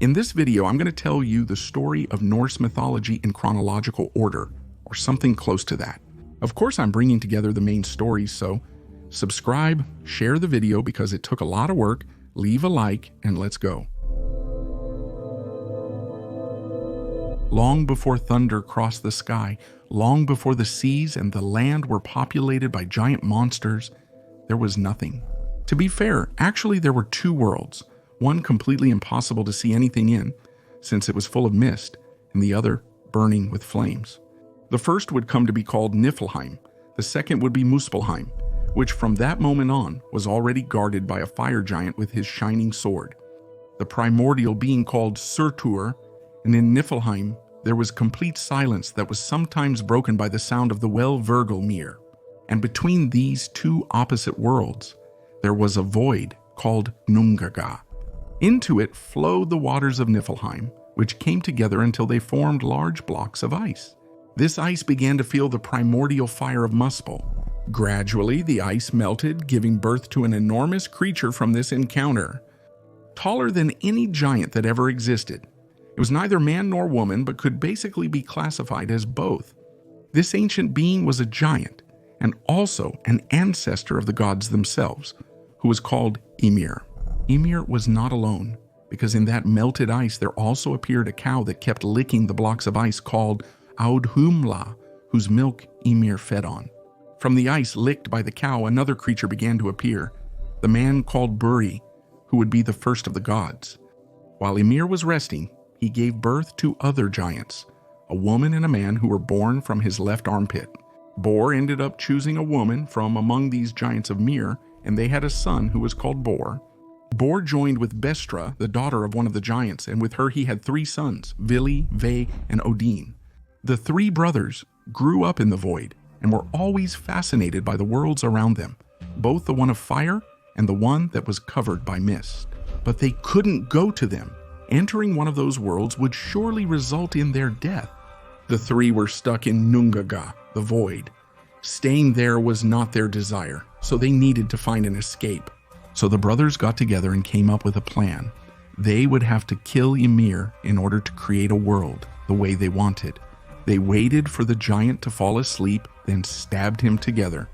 In this video, I'm going to tell you the story of Norse mythology in chronological order, or something close to that. Of course, I'm bringing together the main stories, so subscribe, share the video because it took a lot of work, leave a like, and let's go. Long before thunder crossed the sky, long before the seas and the land were populated by giant monsters, there was nothing. To be fair, actually there were two worlds, one completely impossible to see anything in, since it was full of mist, and the other burning with flames. The first would come to be called Niflheim, the second would be Muspelheim, which from that moment on was already guarded by a fire giant with his shining sword. The primordial being called Surtur, and in Niflheim there was complete silence that was sometimes broken by the sound of the Well-Virgel-Mir. And between these two opposite worlds, there was a void called Nungaga. Into it flowed the waters of Niflheim, which came together until they formed large blocks of ice. This ice began to feel the primordial fire of Muspel. Gradually, the ice melted, giving birth to an enormous creature from this encounter. Taller than any giant that ever existed. It was neither man nor woman, but could basically be classified as both. This ancient being was a giant, and also an ancestor of the gods themselves, who was called Ymir. Ymir was not alone, because in that melted ice there also appeared a cow that kept licking the blocks of ice called Audhumla, whose milk Ymir fed on. From the ice licked by the cow, another creature began to appear, the man called Buri, who would be the first of the gods. While Ymir was resting, he gave birth to other giants, a woman and a man who were born from his left armpit. Bor ended up choosing a woman from among these giants of Mir, and they had a son who was called Bor. Bor joined with Bestra, the daughter of one of the giants, and with her he had 3 sons, Vili, Ve, and Odin. The 3 brothers grew up in the void and were always fascinated by the worlds around them, both the one of fire and the one that was covered by mist. But they couldn't go to them. Entering one of those worlds would surely result in their death. The 3 were stuck in Nungaga, the void. Staying there was not their desire, so they needed to find an escape. So the brothers got together and came up with a plan. They would have to kill Ymir in order to create a world the way they wanted. They waited for the giant to fall asleep, then stabbed him together.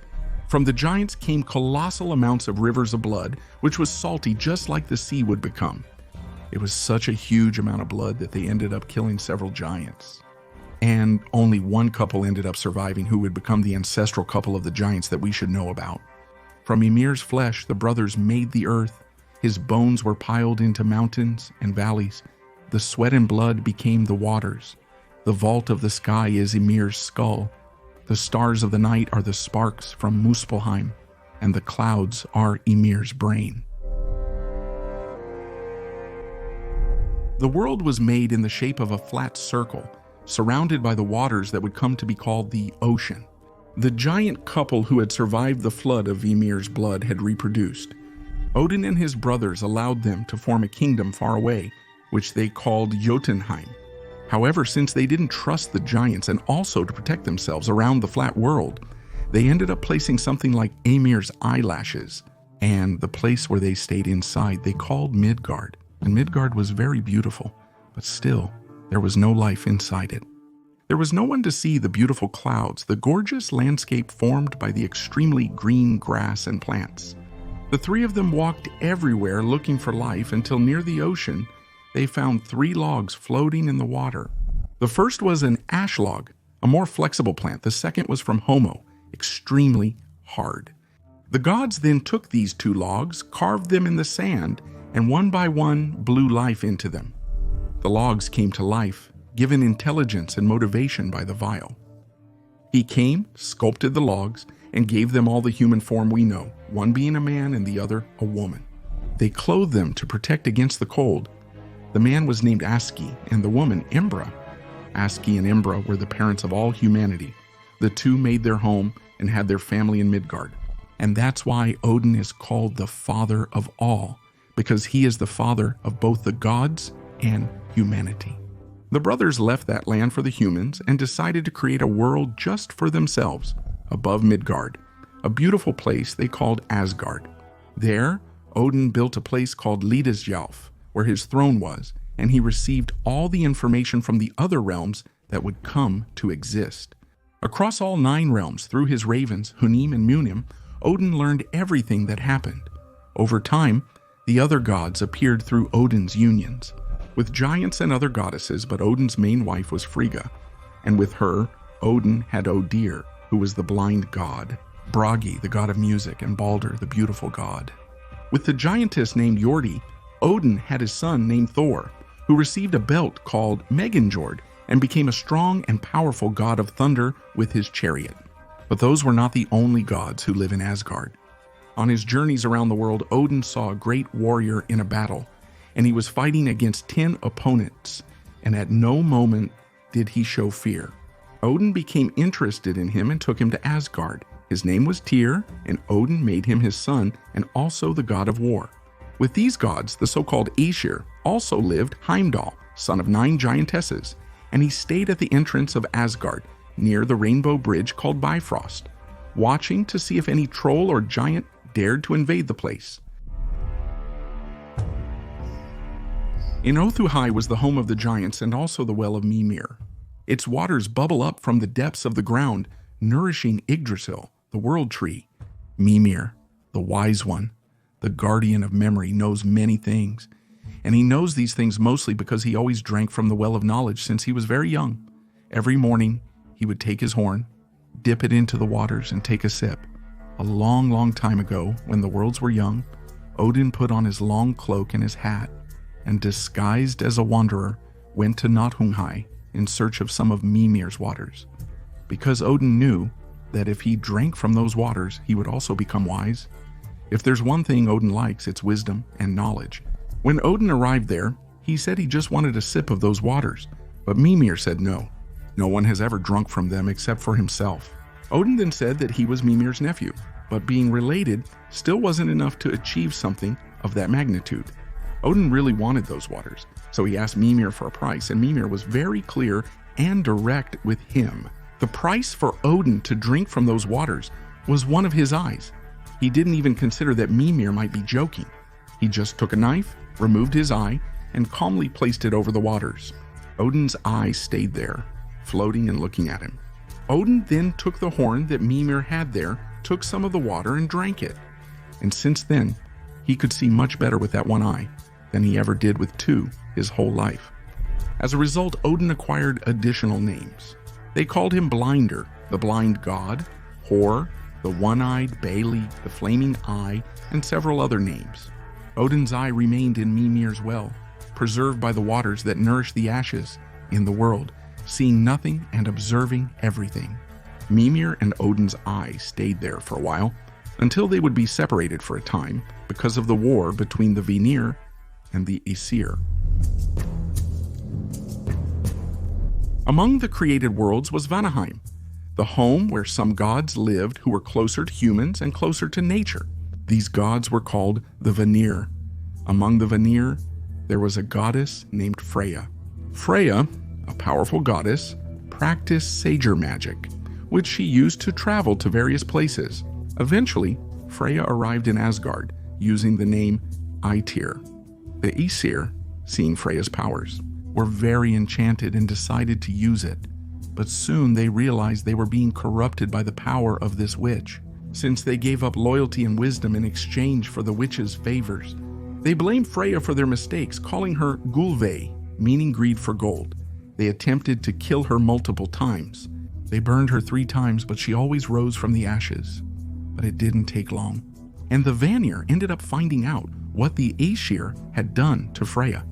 From the giants came colossal amounts of rivers of blood, which was salty just like the sea would become. It was such a huge amount of blood that they ended up killing several giants. And only one couple ended up surviving, who would become the ancestral couple of the giants that we should know about. From Ymir's flesh, the brothers made the earth. His bones were piled into mountains and valleys. The sweat and blood became the waters. The vault of the sky is Ymir's skull. The stars of the night are the sparks from Muspelheim, and the clouds are Ymir's brain. The world was made in the shape of a flat circle, surrounded by the waters that would come to be called the ocean. The giant couple who had survived the flood of Ymir's blood had reproduced. Odin and his brothers allowed them to form a kingdom far away, which they called Jotunheim. However, since they didn't trust the giants and also to protect themselves around the flat world, they ended up placing something like Ymir's eyelashes, and the place where they stayed inside they called Midgard. And Midgard was very beautiful, but still, there was no life inside it. There was no one to see the beautiful clouds, the gorgeous landscape formed by the extremely green grass and plants. The 3 of them walked everywhere looking for life until near the ocean, they found 3 logs floating in the water. The first was an ash log, a more flexible plant. The second was from Homo, extremely hard. The gods then took these 2 logs, carved them in the sand, and one by one blew life into them. The logs came to life, given intelligence and motivation by the vial. He came, sculpted the logs, and gave them all the human form we know, one being a man and the other a woman. They clothed them to protect against the cold. The man was named Aski, and the woman Embra. Aski and Embra were the parents of all humanity. The 2 made their home and had their family in Midgard. And that's why Odin is called the father of all, because he is the father of both the gods and humanity. The brothers left that land for the humans and decided to create a world just for themselves, above Midgard, a beautiful place they called Asgard. There, Odin built a place called Lidasjalf, where his throne was, and he received all the information from the other realms that would come to exist. Across all 9 realms, through his ravens, Hunim and Munim, Odin learned everything that happened. Over time, the other gods appeared through Odin's unions, with giants and other goddesses, but Odin's main wife was Frigga, and with her, Odin had Odir, who was the blind god, Bragi, the god of music, and Balder, the beautiful god. With the giantess named Jordi, Odin had his son named Thor, who received a belt called Meginjord and became a strong and powerful god of thunder with his chariot. But those were not the only gods who live in Asgard. On his journeys around the world, Odin saw a great warrior in a battle, and he was fighting against 10 opponents, and at no moment did he show fear. Odin became interested in him and took him to Asgard. His name was Tyr, and Odin made him his son and also the god of war. With these gods, the so-called Aesir, also lived Heimdall, son of 9 giantesses, and he stayed at the entrance of Asgard, near the rainbow bridge called Bifrost, watching to see if any troll or giant dared to invade the place. In Othuhai was the home of the giants and also the well of Mimir. Its waters bubble up from the depths of the ground, nourishing Yggdrasil, the world tree. Mimir, the wise one, the guardian of memory, knows many things, and he knows these things mostly because he always drank from the well of knowledge since he was very young. Every morning, he would take his horn, dip it into the waters, and take a sip. A long, long time ago, when the worlds were young, Odin put on his long cloak and his hat, and disguised as a wanderer, went to Nothungai in search of some of Mimir's waters. Because Odin knew that if he drank from those waters, he would also become wise. If there's one thing Odin likes, it's wisdom and knowledge. When Odin arrived there, he said he just wanted a sip of those waters, but Mimir said no. No one has ever drunk from them except for himself. Odin then said that he was Mimir's nephew, but being related still wasn't enough to achieve something of that magnitude. Odin really wanted those waters, so he asked Mimir for a price, and Mimir was very clear and direct with him. The price for Odin to drink from those waters was one of his eyes. He didn't even consider that Mimir might be joking. He just took a knife, removed his eye, and calmly placed it over the waters. Odin's eye stayed there, floating and looking at him. Odin then took the horn that Mimir had there, took some of the water and drank it. And since then, he could see much better with that one eye than he ever did with 2 his whole life. As a result, Odin acquired additional names. They called him Blinder, the blind god, Hor, the one-eyed, Bailey, the flaming eye, and several other names. Odin's eye remained in Mimir's well, preserved by the waters that nourish the ashes in the world, seeing nothing and observing everything. Mimir and Odin's eye stayed there for a while, until they would be separated for a time because of the war between the Vanir and the Aesir. Among the created worlds was Vanaheim, the home where some gods lived who were closer to humans and closer to nature. These gods were called the Vanir. Among the Vanir, there was a goddess named Freya. Freya, a powerful goddess, practiced sager magic, which she used to travel to various places. Eventually, Freya arrived in Asgard using the name Aesir. The Aesir, seeing Freya's powers, were very enchanted and decided to use it. But soon they realized they were being corrupted by the power of this witch, since they gave up loyalty and wisdom in exchange for the witch's favors. They blamed Freya for their mistakes, calling her Gulve, meaning greed for gold. They attempted to kill her multiple times. They burned her 3 times, but she always rose from the ashes. But it didn't take long. And the Vanir ended up finding out what the Aesir had done to Freya.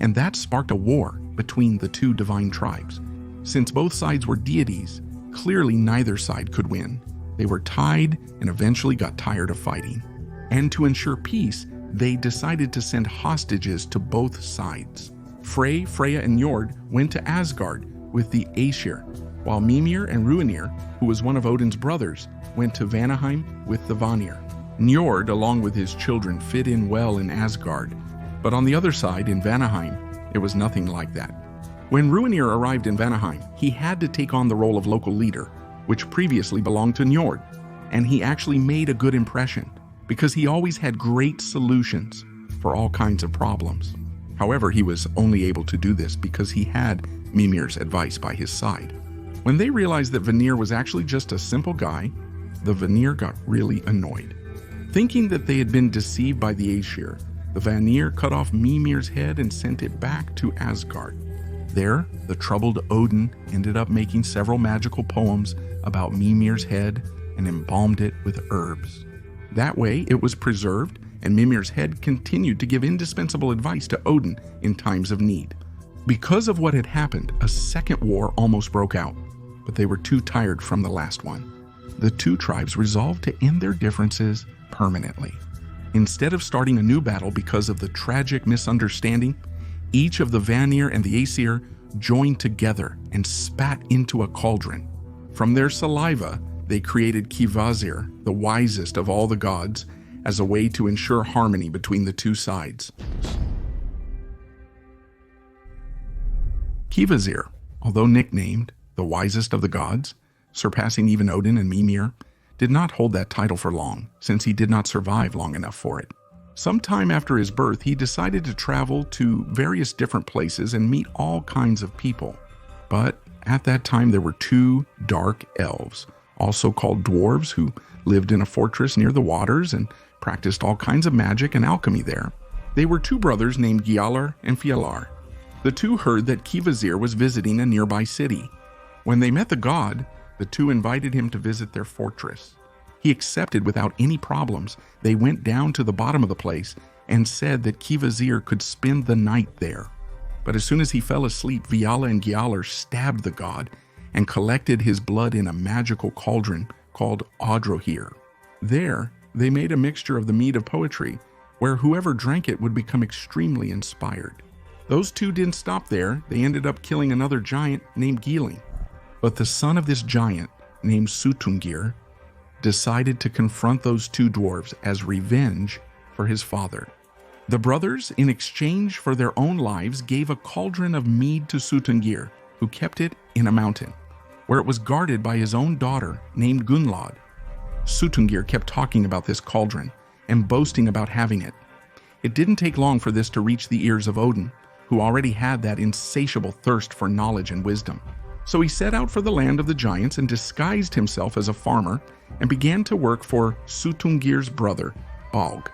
And that sparked a war between the 2 divine tribes. Since both sides were deities, clearly neither side could win. They were tied and eventually got tired of fighting. And to ensure peace, they decided to send hostages to both sides. Frey, Freya, and Njord went to Asgard with the Aesir, while Mimir and Ruinir, who was one of Odin's brothers, went to Vanaheim with the Vanir. Njord, along with his children, fit in well in Asgard, but on the other side, in Vanaheim, it was nothing like that. When Ruinir arrived in Vanaheim, he had to take on the role of local leader, which previously belonged to Njord, and he actually made a good impression because he always had great solutions for all kinds of problems. However, he was only able to do this because he had Mimir's advice by his side. When they realized that Vanir was actually just a simple guy, the Vanir got really annoyed. Thinking that they had been deceived by the Aesir, the Vanir cut off Mimir's head and sent it back to Asgard. There, the troubled Odin ended up making several magical poems about Mimir's head and embalmed it with herbs. That way, it was preserved, and Mimir's head continued to give indispensable advice to Odin in times of need. Because of what had happened, a second war almost broke out, but they were too tired from the last one. The two tribes resolved to end their differences permanently. Instead of starting a new battle because of the tragic misunderstanding, each of the Vanir and the Aesir joined together and spat into a cauldron. From their saliva, they created Kvasir, the wisest of all the gods, as a way to ensure harmony between the two sides. Kvasir, although nicknamed the wisest of the gods, surpassing even Odin and Mimir, did not hold that title for long, since he did not survive long enough for it. Sometime after his birth, he decided to travel to various different places and meet all kinds of people. But at that time, there were two dark elves, also called dwarves, who lived in a fortress near the waters and practiced all kinds of magic and alchemy there. They were two brothers named Gjallar and Fjalar. The two heard that Kvasir was visiting a nearby city. When they met the god, the two invited him to visit their fortress. He accepted without any problems. They went down to the bottom of the place and said that Kvasir could spend the night there. But as soon as he fell asleep, Fjalar and Gjallar stabbed the god and collected his blood in a magical cauldron called Odrohir. There, they made a mixture of the mead of poetry, where whoever drank it would become extremely inspired. Those two didn't stop there. They ended up killing another giant named Gilling. But the son of this giant, named Sutungir, decided to confront those two dwarves as revenge for his father. The brothers, in exchange for their own lives, gave a cauldron of mead to Sutungir, who kept it in a mountain, where it was guarded by his own daughter named Gunnlod. Sutungir kept talking about this cauldron and boasting about having it. It didn't take long for this to reach the ears of Odin, who already had that insatiable thirst for knowledge and wisdom. So he set out for the land of the giants and disguised himself as a farmer and began to work for Sutungir's brother, Balg.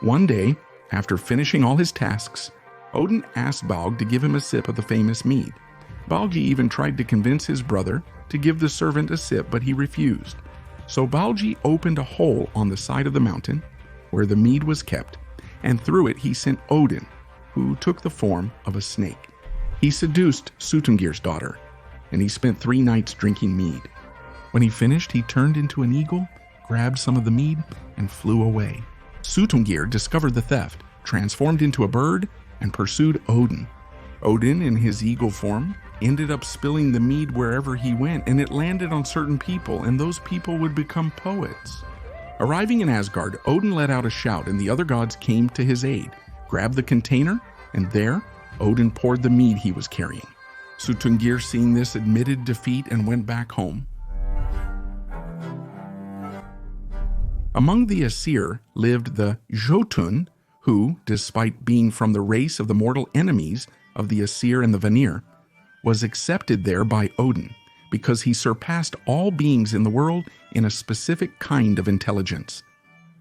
One day, after finishing all his tasks, Odin asked Balg to give him a sip of the famous mead. Balgi even tried to convince his brother to give the servant a sip, but he refused. So Balgi opened a hole on the side of the mountain where the mead was kept, and through it he sent Odin, who took the form of a snake. He seduced Sutungir's daughter, and he spent 3 nights drinking mead. When he finished, he turned into an eagle, grabbed some of the mead, and flew away. Sutungir discovered the theft, transformed into a bird, and pursued Odin. Odin, in his eagle form, ended up spilling the mead wherever he went, and it landed on certain people, and those people would become poets. Arriving in Asgard, Odin let out a shout, and the other gods came to his aid, grabbed the container, and there, Odin poured the mead he was carrying. Sutungir, seeing this, admitted defeat and went back home. Among the Aesir lived the Jotun, who, despite being from the race of the mortal enemies of the Aesir and the Vanir, was accepted there by Odin because he surpassed all beings in the world in a specific kind of intelligence,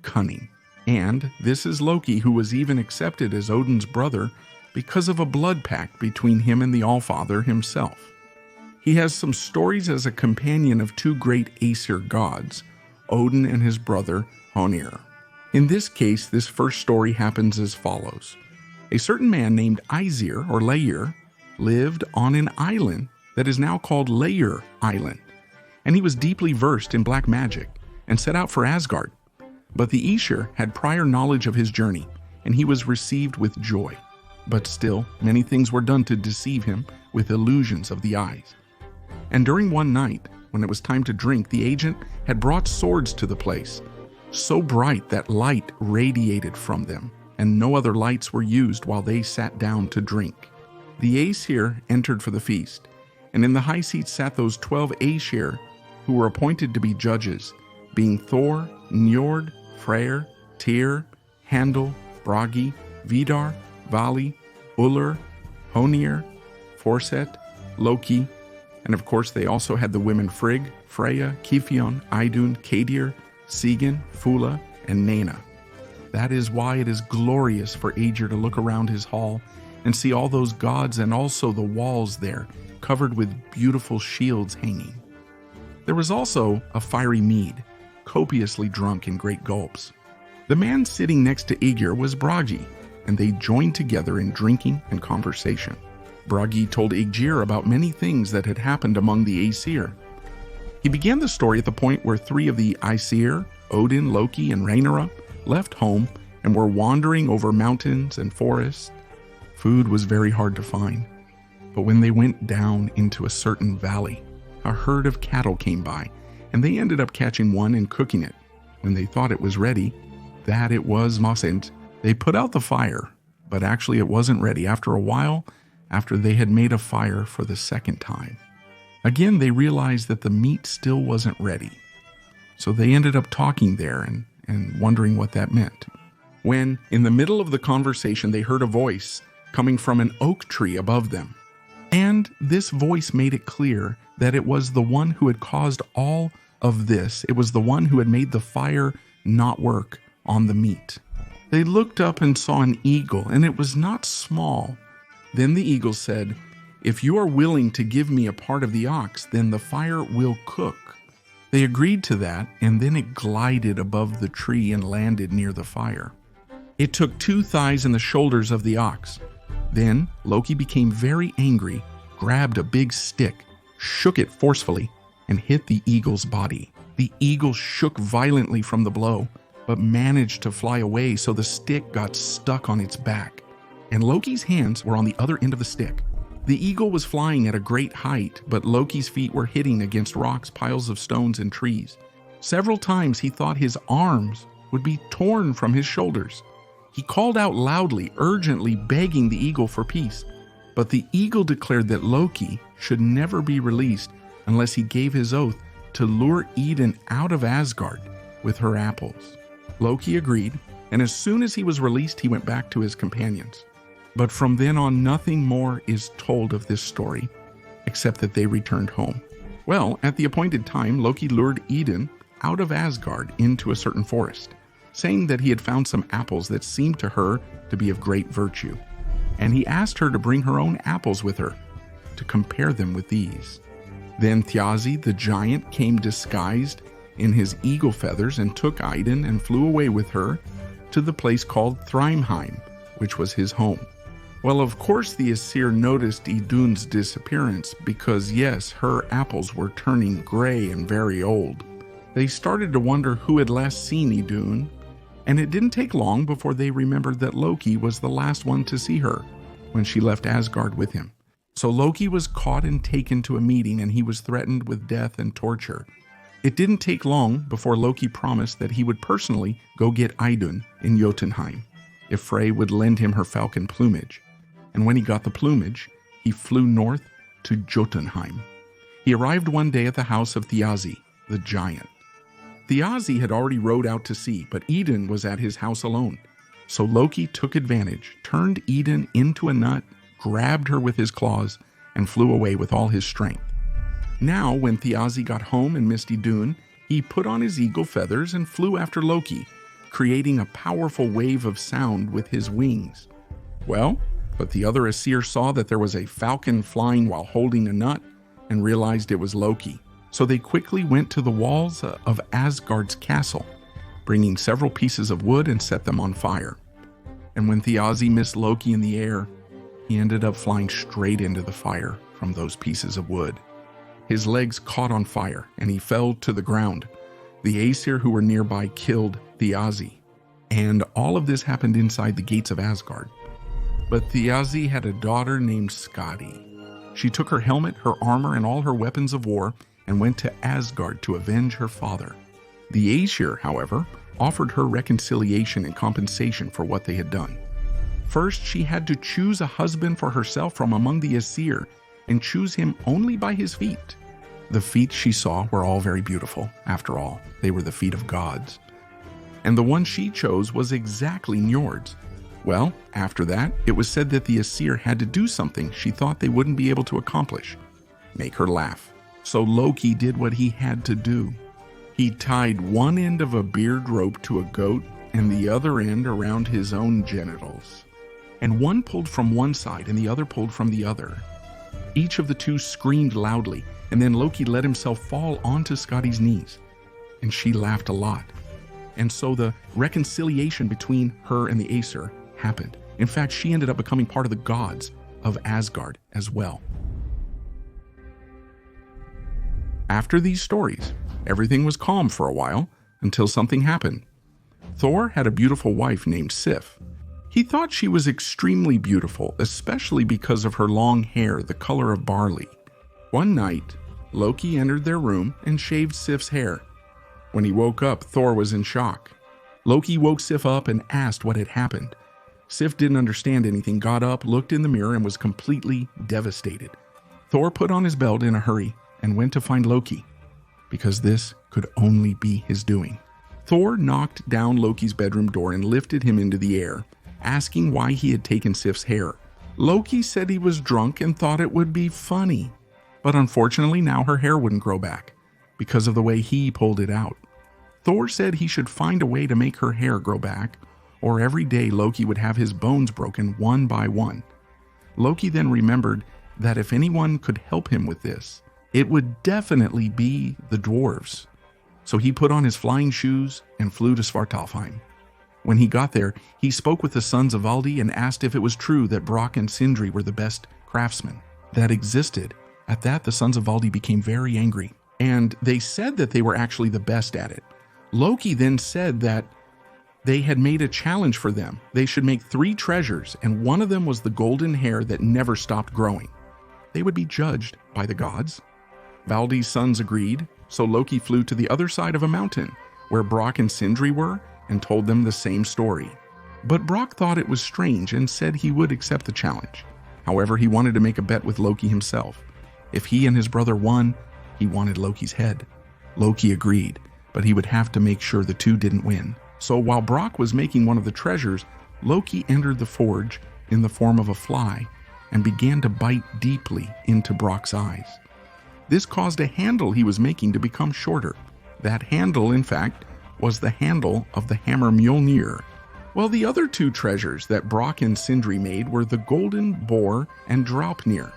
cunning. And this is Loki, who was even accepted as Odin's brother because of a blood pact between him and the Allfather himself. He has some stories as a companion of 2 great Aesir gods, Odin and his brother Honir. In this case, this first story happens as follows. A certain man named Aesir, or Leir, lived on an island that is now called Leir Island, and he was deeply versed in black magic and set out for Asgard. But the Aesir had prior knowledge of his journey, and he was received with joy. But still, many things were done to deceive him with illusions of the eyes. And during one night, when it was time to drink, the agent had brought swords to the place, so bright that light radiated from them, and no other lights were used while they sat down to drink. The Aesir entered for the feast, and in the high seats sat those 12 Aesir who were appointed to be judges, being Thor, Njord, Freyr, Tyr, Handel, Bragi, Vidar, Vali, Ullr, Honir, Forset, Loki, and of course they also had the women Frigg, Freya, Kifion, Idun, Kadir, Sigyn, Fula, and Nana. That is why it is glorious for Aegir to look around his hall and see all those gods and also the walls there covered with beautiful shields hanging. There was also a fiery mead, copiously drunk in great gulps. The man sitting next to Aegir was Bragi, and they joined together in drinking and conversation. Bragi told Aegir about many things that had happened among the Aesir. He began the story at the point where 3 of the Aesir, Odin, Loki, and Ragnarok, left home and were wandering over mountains and forests. Food was very hard to find, but when they went down into a certain valley, a herd of cattle came by, and they ended up catching one and cooking it. When they thought it was ready, that it was mustn't, they put out the fire, but actually it wasn't ready after a while, after they had made a fire for the second time. Again, they realized that the meat still wasn't ready. So they ended up talking there and wondering what that meant. When, in the middle of the conversation, they heard a voice coming from an oak tree above them. And this voice made it clear that it was the one who had caused all of this. It was the one who had made the fire not work on the meat. They looked up and saw an eagle, and it was not small. Then the eagle said, "If you are willing to give me a part of the ox, then the fire will cook." They agreed to that, and then it glided above the tree and landed near the fire. It took 2 thighs and the shoulders of the ox. Then Loki became very angry, grabbed a big stick, shook it forcefully, and hit the eagle's body. The eagle shook violently from the blow, but managed to fly away, so the stick got stuck on its back, and Loki's hands were on the other end of the stick. The eagle was flying at a great height, but Loki's feet were hitting against rocks, piles of stones, and trees. Several times he thought his arms would be torn from his shoulders. He called out loudly, urgently begging the eagle for peace, but the eagle declared that Loki should never be released unless he gave his oath to lure Idun out of Asgard with her apples. Loki agreed, and as soon as he was released, he went back to his companions. But from then on, nothing more is told of this story, except that they returned home. Well, at the appointed time, Loki lured Idun out of Asgard into a certain forest, saying that he had found some apples that seemed to her to be of great virtue, and he asked her to bring her own apples with her, to compare them with these. Then Thjazi the giant came disguised in his eagle feathers and took Idun and flew away with her to the place called Thrymheim, which was his home. Well, of course the Aesir noticed Idun's disappearance because, yes, her apples were turning gray and very old. They started to wonder who had last seen Idun, and it didn't take long before they remembered that Loki was the last one to see her when she left Asgard with him. So Loki was caught and taken to a meeting, and he was threatened with death and torture. It didn't take long before Loki promised that he would personally go get Idun in Jotunheim if Frey would lend him her falcon plumage. And when he got the plumage, he flew north to Jotunheim. He arrived one day at the house of Thjazi, the giant. Thjazi had already rowed out to sea, but Idun was at his house alone. So Loki took advantage, turned Idun into a nut, grabbed her with his claws, and flew away with all his strength. Now, when Thjazi got home and missed Idun, he put on his eagle feathers and flew after Loki, creating a powerful wave of sound with his wings. Well, but the other Aesir saw that there was a falcon flying while holding a nut and realized it was Loki. So they quickly went to the walls of Asgard's castle, bringing several pieces of wood and set them on fire. And when Thjazi missed Loki in the air, he ended up flying straight into the fire from those pieces of wood. His legs caught on fire and he fell to the ground. The Aesir who were nearby killed Thjazi. And all of this happened inside the gates of Asgard. But Thjazi had a daughter named Skadi. She took her helmet, her armor, and all her weapons of war and went to Asgard to avenge her father. The Aesir, however, offered her reconciliation and compensation for what they had done. First, she had to choose a husband for herself from among the Aesir and choose him only by his feet. The feet she saw were all very beautiful. After all, they were the feet of gods. And the one she chose was exactly Njord's. Well, after that, it was said that the Aesir had to do something she thought they wouldn't be able to accomplish: make her laugh. So Loki did what he had to do. He tied one end of a beard rope to a goat and the other end around his own genitals. And one pulled from one side and the other pulled from the other. Each of the two screamed loudly, and then Loki let himself fall onto Scotty's knees. And she laughed a lot. And so the reconciliation between her and the Aesir happened. In fact, she ended up becoming part of the gods of Asgard as well. After these stories, everything was calm for a while until something happened. Thor had a beautiful wife named Sif. He thought she was extremely beautiful, especially because of her long hair, the color of barley. One night, Loki entered their room and shaved Sif's hair. When he woke up, Thor was in shock. Loki woke Sif up and asked what had happened. Sif didn't understand anything, got up, looked in the mirror, and was completely devastated. Thor put on his belt in a hurry and went to find Loki, because this could only be his doing. Thor knocked down Loki's bedroom door and lifted him into the air, asking why he had taken Sif's hair. Loki said he was drunk and thought it would be funny, but unfortunately now her hair wouldn't grow back because of the way he pulled it out. Thor said he should find a way to make her hair grow back, or every day Loki would have his bones broken one by one. Loki then remembered that if anyone could help him with this, it would definitely be the dwarves. So he put on his flying shoes and flew to Svartalfheim. When he got there, he spoke with the sons of Valdi and asked if it was true that Brock and Sindri were the best craftsmen that existed. At that, the sons of Valdi became very angry, and they said that they were actually the best at it. Loki then said that they had made a challenge for them. They should make 3 treasures, and one of them was the golden hair that never stopped growing. They would be judged by the gods. Valdi's sons agreed, so Loki flew to the other side of a mountain, where Brock and Sindri were, and told them the same story. But Brock thought it was strange and said he would accept the challenge. However, he wanted to make a bet with Loki himself. If he and his brother won, he wanted Loki's head. Loki agreed, but he would have to make sure the two didn't win. So while Brock was making one of the treasures, Loki entered the forge in the form of a fly and began to bite deeply into Brock's eyes. This caused a handle he was making to become shorter. That handle, in fact, was the handle of the hammer Mjolnir. Well, the other 2 treasures that Brock and Sindri made were the golden boar and Draupnir.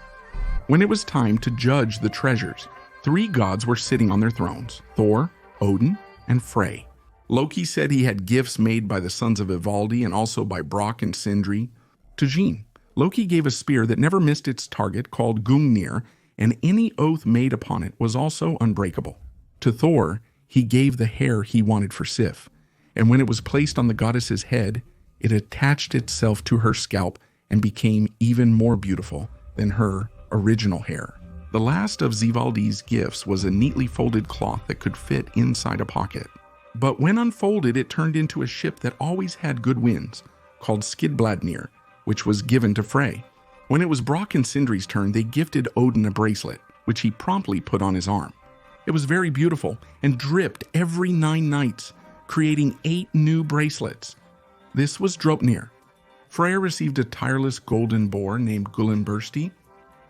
When it was time to judge the treasures, 3 gods were sitting on their thrones: Thor, Odin, and Frey. Loki said he had gifts made by the sons of Ivaldi and also by Brock and Sindri. To Jean, Loki gave a spear that never missed its target called Gungnir, and any oath made upon it was also unbreakable. To Thor, he gave the hair he wanted for Sif, and when it was placed on the goddess's head, it attached itself to her scalp and became even more beautiful than her original hair. The last of Zivaldi's gifts was a neatly folded cloth that could fit inside a pocket. But when unfolded, it turned into a ship that always had good winds, called Skidbladnir, which was given to Frey. When it was Brock and Sindri's turn, they gifted Odin a bracelet, which he promptly put on his arm. It was very beautiful and dripped every 9 nights, creating 8 new bracelets. This was Draupnir. Freya received a tireless golden boar named Gullinbursti,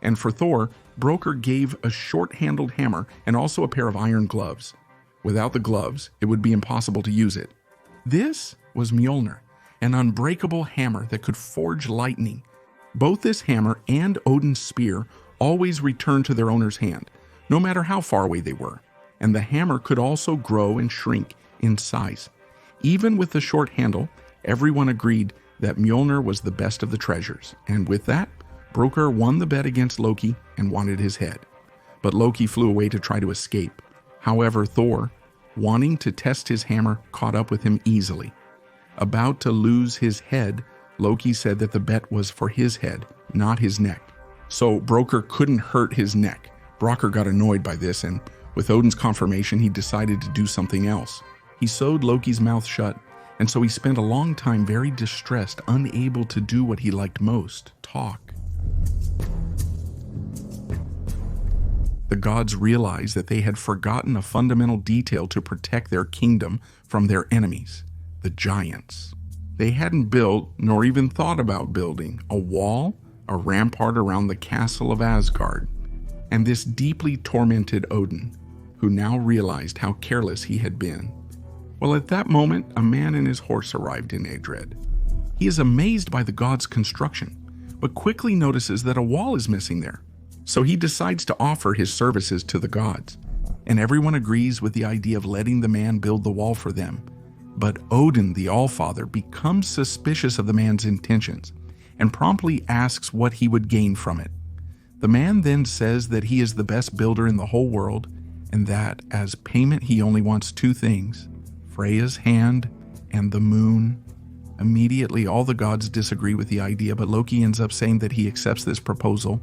and for Thor, Broker gave a short-handled hammer and also a pair of iron gloves. Without the gloves, it would be impossible to use it. This was Mjolnir, an unbreakable hammer that could forge lightning. Both this hammer and Odin's spear always returned to their owner's hand, no matter how far away they were, and the hammer could also grow and shrink in size. Even with the short handle, everyone agreed that Mjolnir was the best of the treasures, and with that, Broker won the bet against Loki and wanted his head. But Loki flew away to try to escape. However, Thor, wanting to test his hammer, caught up with him easily. About to lose his head, Loki said that the bet was for his head, not his neck. So Broker couldn't hurt his neck. Broker got annoyed by this, and with Odin's confirmation, he decided to do something else. He sewed Loki's mouth shut, and so he spent a long time very distressed, unable to do what he liked most, talk. The gods realized that they had forgotten a fundamental detail to protect their kingdom from their enemies, the giants. They hadn't built, nor even thought about building, a wall, a rampart around the castle of Asgard. And this deeply tormented Odin, who now realized how careless he had been. Well, at that moment, a man and his horse arrived in Adred. He is amazed by the god's construction, but quickly notices that a wall is missing there. So he decides to offer his services to the gods, and everyone agrees with the idea of letting the man build the wall for them. But Odin, the Allfather, becomes suspicious of the man's intentions and promptly asks what he would gain from it. The man then says that he is the best builder in the whole world, and that as payment he only wants two things: Freya's hand and the moon. Immediately, all the gods disagree with the idea, but Loki ends up saying that he accepts this proposal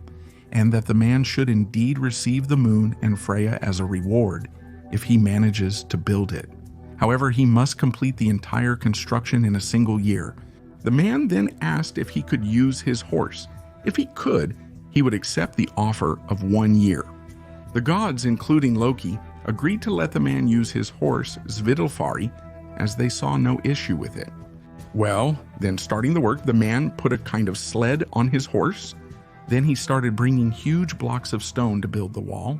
and that the man should indeed receive the moon and Freya as a reward if he manages to build it. However, he must complete the entire construction in a single year. The man then asked if he could use his horse. If he could, he would accept the offer of 1 year. The gods, including Loki, agreed to let the man use his horse, Svidilfari, as they saw no issue with it. Well, then starting the work, the man put a kind of sled on his horse. Then he started bringing huge blocks of stone to build the wall.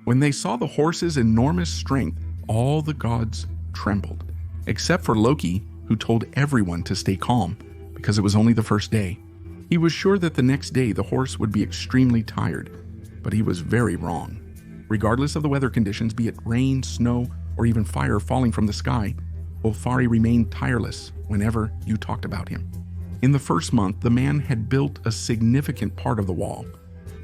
When they saw the horse's enormous strength, all the gods trembled, except for Loki, who told everyone to stay calm because it was only the first day. He was sure that the next day the horse would be extremely tired, but he was very wrong. Regardless of the weather conditions, be it rain, snow, or even fire falling from the sky, Ulfari remained tireless whenever you talked about him. In the first month, the man had built a significant part of the wall.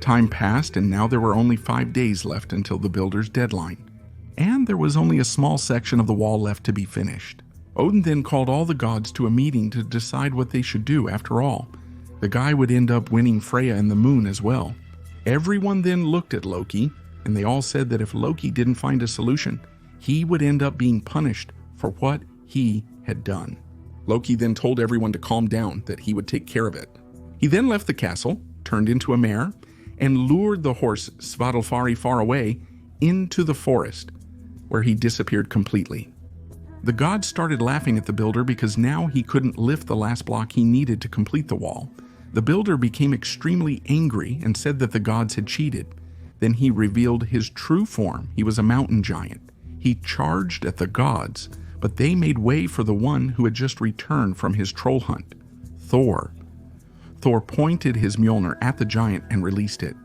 Time passed, and now there were only 5 days left until the builder's deadline. And there was only a small section of the wall left to be finished. Odin then called all the gods to a meeting to decide what they should do. After all, the guy would end up winning Freya and the moon as well. Everyone then looked at Loki, and they all said that if Loki didn't find a solution, he would end up being punished for what he had done. Loki then told everyone to calm down, that he would take care of it. He then left the castle, turned into a mare, and lured the horse Svadilfari far away into the forest, where he disappeared completely. The gods started laughing at the builder because now he couldn't lift the last block he needed to complete the wall. The builder became extremely angry and said that the gods had cheated. Then he revealed his true form. He was a mountain giant. He charged at the gods, but they made way for the one who had just returned from his troll hunt, Thor. Thor pointed his Mjolnir at the giant and released it.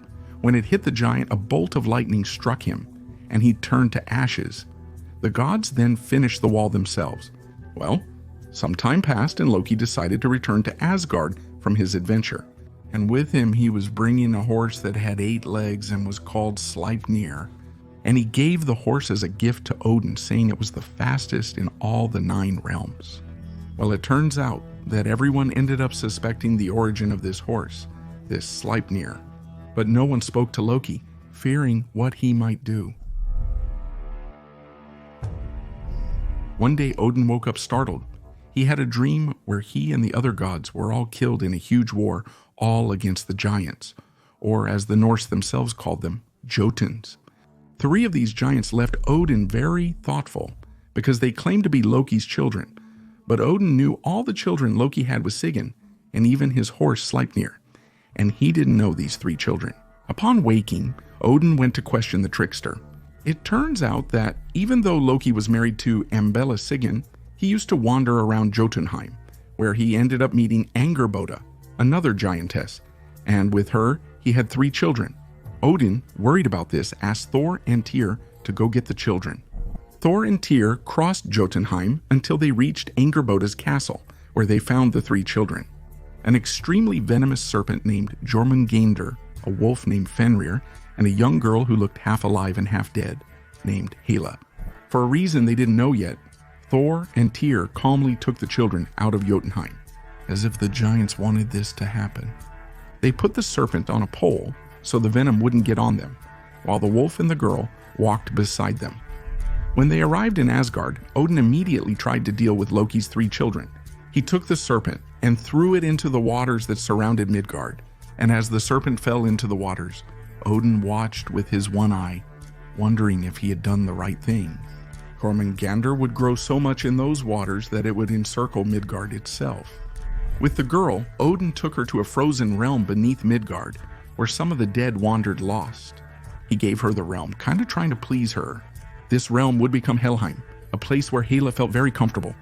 When it hit the giant, a bolt of lightning struck him, and he turned to ashes. The gods then finished the wall themselves. Well, some time passed, and Loki decided to return to Asgard from his adventure. And with him he was bringing a horse that had 8 legs and was called Sleipnir. And he gave the horse as a gift to Odin, saying it was the fastest in all the 9 realms. Well, it turns out that everyone ended up suspecting the origin of this horse, this Sleipnir. But no one spoke to Loki, fearing what he might do. One day Odin woke up startled. He had a dream where he and the other gods were all killed in a huge war, all against the giants, or as the Norse themselves called them, Jotuns. 3 of these giants left Odin very thoughtful because they claimed to be Loki's children. But Odin knew all the children Loki had with Sigyn, and even his horse Sleipnir, and he didn't know these 3 children. Upon waking, Odin went to question the trickster. It turns out that even though Loki was married to Ambella Sigyn, he used to wander around Jotunheim, where he ended up meeting Angerboda, another giantess, and with her he had 3 children. Odin, worried about this, asked Thor and Tyr to go get the children. Thor and Tyr crossed Jotunheim until they reached Angerboda's castle, where they found the 3 children. An extremely venomous serpent named Jormungandr, a wolf named Fenrir, and a young girl who looked half alive and half dead, named Hela. For a reason they didn't know yet, Thor and Tyr calmly took the children out of Jotunheim, as if the giants wanted this to happen. They put the serpent on a pole so the venom wouldn't get on them, while the wolf and the girl walked beside them. When they arrived in Asgard, Odin immediately tried to deal with Loki's 3 children. He took the serpent and threw it into the waters that surrounded Midgard, and as the serpent fell into the waters, Odin watched with his one eye, wondering if he had done the right thing. Jormungandr would grow so much in those waters that it would encircle Midgard itself. With the girl, Odin took her to a frozen realm beneath Midgard, where some of the dead wandered lost. He gave her the realm, kind of trying to please her. This realm would become Helheim, a place where Hela felt very comfortable,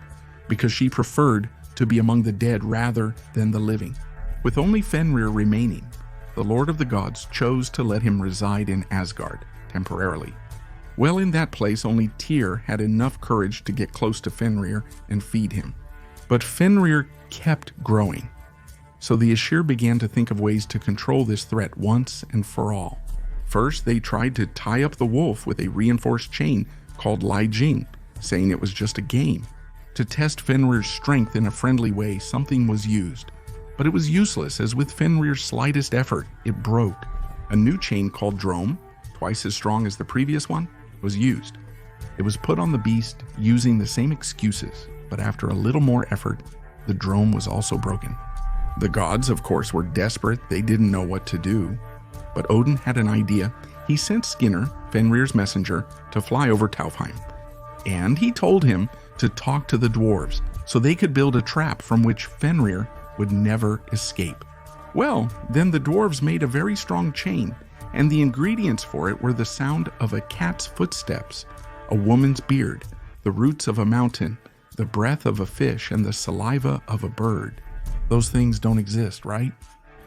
because she preferred to be among the dead rather than the living. With only Fenrir remaining, the Lord of the Gods chose to let him reside in Asgard, temporarily. Well, in that place, only Tyr had enough courage to get close to Fenrir and feed him. But Fenrir kept growing, so the Aesir began to think of ways to control this threat once and for all. First, they tried to tie up the wolf with a reinforced chain called Lai Jing, saying it was just a game. To test Fenrir's strength in a friendly way, something was used. But it was useless, as with Fenrir's slightest effort, it broke. A new chain called Drome, twice as strong as the previous one, was used. It was put on the beast using the same excuses, but after a little more effort, the Drome was also broken. The gods, of course, were desperate. They didn't know what to do. But Odin had an idea. He sent Skinner, Fenrir's messenger, to fly over Taufheim. And he told him to talk to the dwarves so they could build a trap from which Fenrir would never escape. Well, then the dwarves made a very strong chain, and the ingredients for it were the sound of a cat's footsteps, a woman's beard, the roots of a mountain, the breath of a fish, and the saliva of a bird. Those things don't exist, right?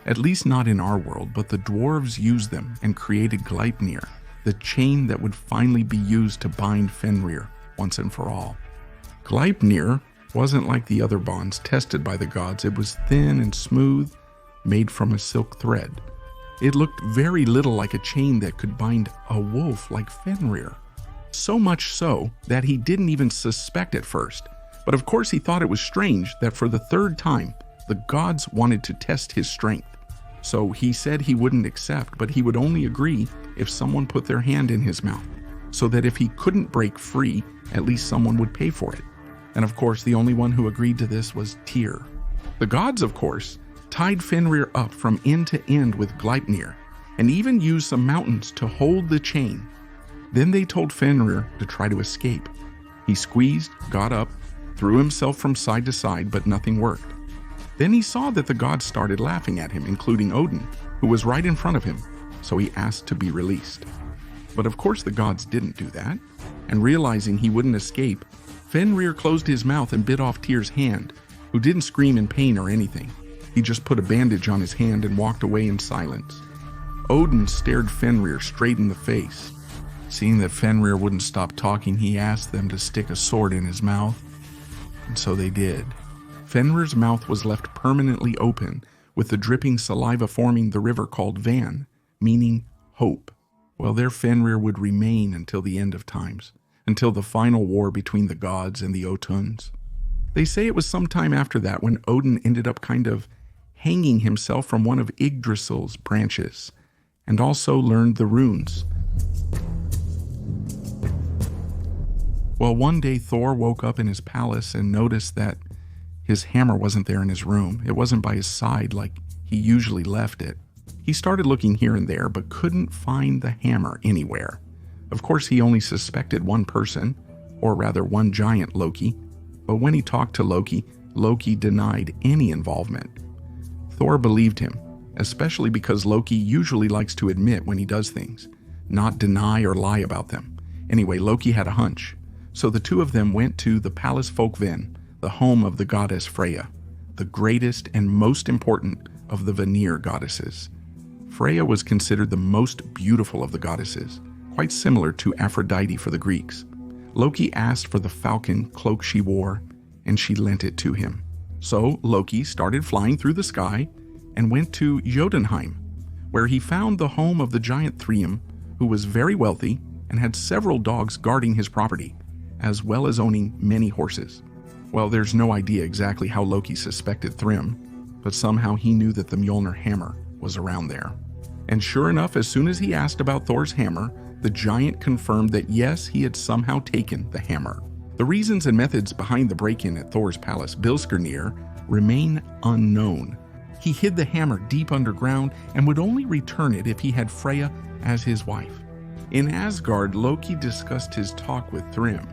At least not in our world, but the dwarves used them and created Gleipnir, the chain that would finally be used to bind Fenrir once and for all. Gleipnir wasn't like the other bonds tested by the gods. It was thin and smooth, made from a silk thread. It looked very little like a chain that could bind a wolf like Fenrir. So much so that he didn't even suspect at first. But of course he thought it was strange that for the third time, the gods wanted to test his strength. So he said he wouldn't accept, but he would only agree if someone put their hand in his mouth, so that if he couldn't break free, at least someone would pay for it. And of course, the only one who agreed to this was Tyr. The gods, of course, tied Fenrir up from end to end with Gleipnir, and even used some mountains to hold the chain. Then they told Fenrir to try to escape. He squeezed, got up, threw himself from side to side, but nothing worked. Then he saw that the gods started laughing at him, including Odin, who was right in front of him, so he asked to be released. But of course the gods didn't do that, and realizing he wouldn't escape, Fenrir closed his mouth and bit off Tyr's hand, who didn't scream in pain or anything. He just put a bandage on his hand and walked away in silence. Odin stared Fenrir straight in the face. Seeing that Fenrir wouldn't stop talking, he asked them to stick a sword in his mouth, and so they did. Fenrir's mouth was left permanently open, with the dripping saliva forming the river called Van, meaning hope. Well, there Fenrir would remain until the end of times, until the final war between the gods and the Jotuns. They say it was sometime after that when Odin ended up kind of hanging himself from one of Yggdrasil's branches, and also learned the runes. Well, one day Thor woke up in his palace and noticed that his hammer wasn't there in his room. It wasn't by his side like he usually left it. He started looking here and there, but couldn't find the hammer anywhere. Of course, he only suspected one person, or rather one giant, Loki. But when he talked to Loki, Loki denied any involvement. Thor believed him, especially because Loki usually likes to admit when he does things, not deny or lie about them. Anyway, Loki had a hunch. So the two of them went to the Palace Folkvin, the home of the goddess Freya, the greatest and most important of the Vanir goddesses. Freya was considered the most beautiful of the goddesses, quite similar to Aphrodite for the Greeks. Loki asked for the falcon cloak she wore, and she lent it to him. So Loki started flying through the sky and went to Jotunheim, where he found the home of the giant Thrym, who was very wealthy and had several dogs guarding his property, as well as owning many horses. Well, there's no idea exactly how Loki suspected Thrym, but somehow he knew that the Mjolnir hammer was around there. And sure enough, as soon as he asked about Thor's hammer, the giant confirmed that yes, he had somehow taken the hammer. The reasons and methods behind the break-in at Thor's palace, Bilskirnir, remain unknown. He hid the hammer deep underground and would only return it if he had Freya as his wife. In Asgard, Loki discussed his talk with Thrym.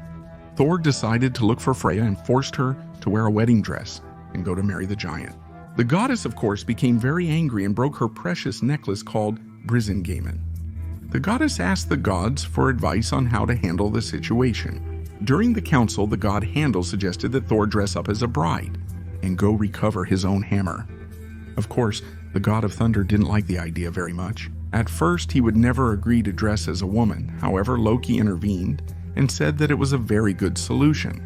Thor decided to look for Freya and forced her to wear a wedding dress and go to marry the giant. The goddess, of course, became very angry and broke her precious necklace called Brisingamen. The goddess asked the gods for advice on how to handle the situation. During the council, the god Handel suggested that Thor dress up as a bride and go recover his own hammer. Of course, the god of thunder didn't like the idea very much. At first, he would never agree to dress as a woman. However, Loki intervened and said that it was a very good solution.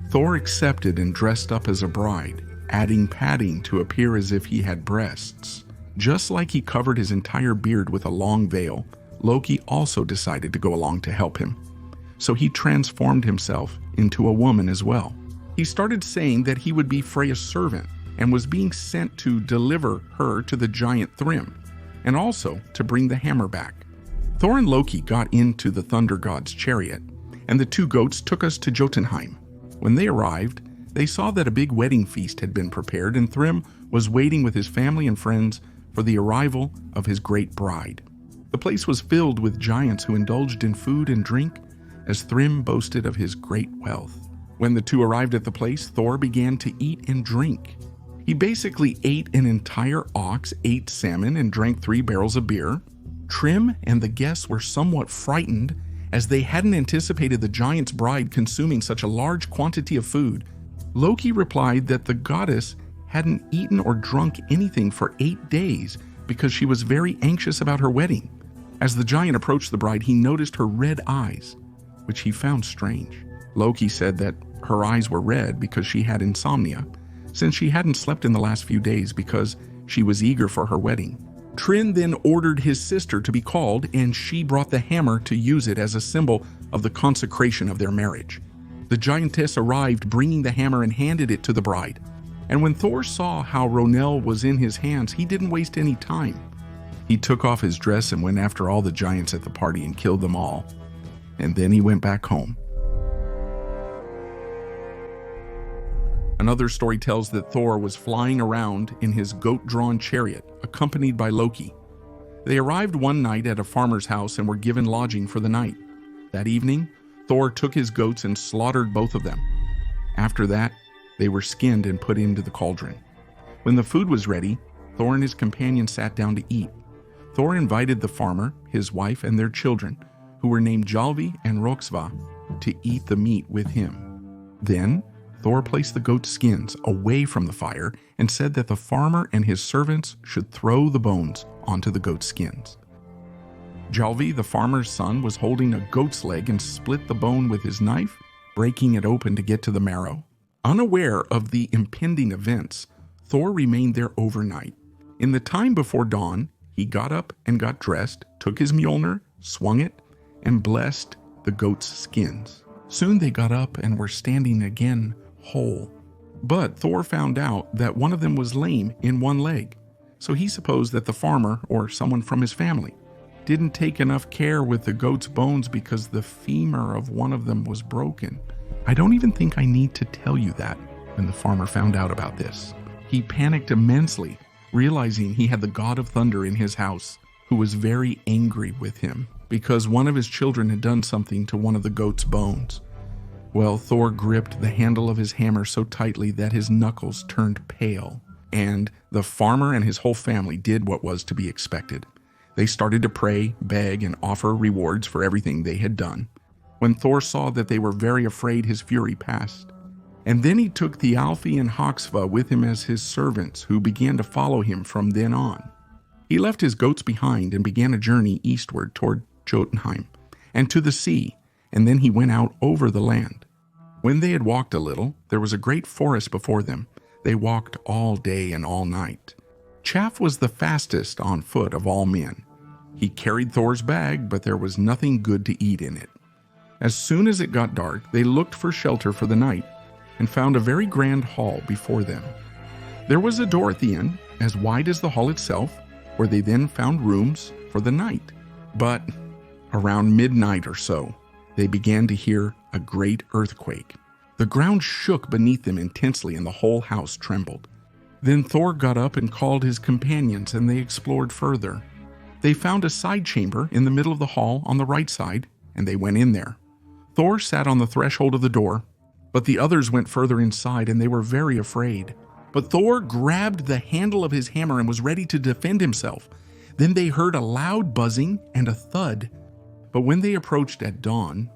Thor accepted and dressed up as a bride, adding padding to appear as if he had breasts. Just like he covered his entire beard with a long veil, Loki also decided to go along to help him. So he transformed himself into a woman as well. He started saying that he would be Freya's servant and was being sent to deliver her to the giant Thrym, and also to bring the hammer back. Thor and Loki got into the thunder god's chariot, and the two goats took us to Jotunheim. When they arrived, they saw that a big wedding feast had been prepared, and Thrym was waiting with his family and friends for the arrival of his great bride. The place was filled with giants who indulged in food and drink, as Thrym boasted of his great wealth. When the two arrived at the place, Thor began to eat and drink. He basically ate an entire ox, ate salmon, and drank 3 barrels of beer. Thrym and the guests were somewhat frightened, as they hadn't anticipated the giant's bride consuming such a large quantity of food. Loki replied that the goddess hadn't eaten or drunk anything for 8 days because she was very anxious about her wedding. As the giant approached the bride, he noticed her red eyes, which he found strange. Loki said that her eyes were red because she had insomnia, since she hadn't slept in the last few days because she was eager for her wedding. Thrym then ordered his sister to be called, and she brought the hammer to use it as a symbol of the consecration of their marriage. The giantess arrived bringing the hammer and handed it to the bride. And when Thor saw how Ronel was in his hands, he didn't waste any time. He took off his dress and went after all the giants at the party and killed them all. And then he went back home. Another story tells that Thor was flying around in his goat-drawn chariot, accompanied by Loki. They arrived one night at a farmer's house and were given lodging for the night. That evening, Thor took his goats and slaughtered both of them. After that, they were skinned and put into the cauldron. When the food was ready, Thor and his companion sat down to eat. Thor invited the farmer, his wife, and their children, who were named Jalvi and Roksva, to eat the meat with him. Then, Thor placed the goat skins away from the fire and said that the farmer and his servants should throw the bones onto the goat skins. Jalvi, the farmer's son, was holding a goat's leg and split the bone with his knife, breaking it open to get to the marrow. Unaware of the impending events, Thor remained there overnight. In the time before dawn, he got up and got dressed, took his Mjolnir, swung it, and blessed the goat's skins. Soon they got up and were standing again whole. But Thor found out that one of them was lame in one leg, so he supposed that the farmer, or someone from his family, didn't take enough care with the goat's bones because the femur of one of them was broken. I don't even think I need to tell you that. When the farmer found out about this, he panicked immensely, realizing he had the god of thunder in his house, who was very angry with him because one of his children had done something to one of the goat's bones. Well, Thor gripped the handle of his hammer so tightly that his knuckles turned pale, and the farmer and his whole family did what was to be expected. They started to pray, beg, and offer rewards for everything they had done. When Thor saw that they were very afraid, his fury passed. And then he took Thialfi and Haxva with him as his servants, who began to follow him from then on. He left his goats behind and began a journey eastward toward Jotunheim and to the sea, and then he went out over the land. When they had walked a little, there was a great forest before them. They walked all day and all night. Chaff was the fastest on foot of all men. He carried Thor's bag, but there was nothing good to eat in it. As soon as it got dark, they looked for shelter for the night and found a very grand hall before them. There was a door at the end, as wide as the hall itself, where they then found rooms for the night. But around midnight or so, they began to hear a great earthquake. The ground shook beneath them intensely and the whole house trembled. Then Thor got up and called his companions, and they explored further. They found a side chamber in the middle of the hall on the right side, and they went in there. Thor sat on the threshold of the door, but the others went further inside and they were very afraid. But Thor grabbed the handle of his hammer and was ready to defend himself. Then they heard a loud buzzing and a thud. But when they approached at dawn,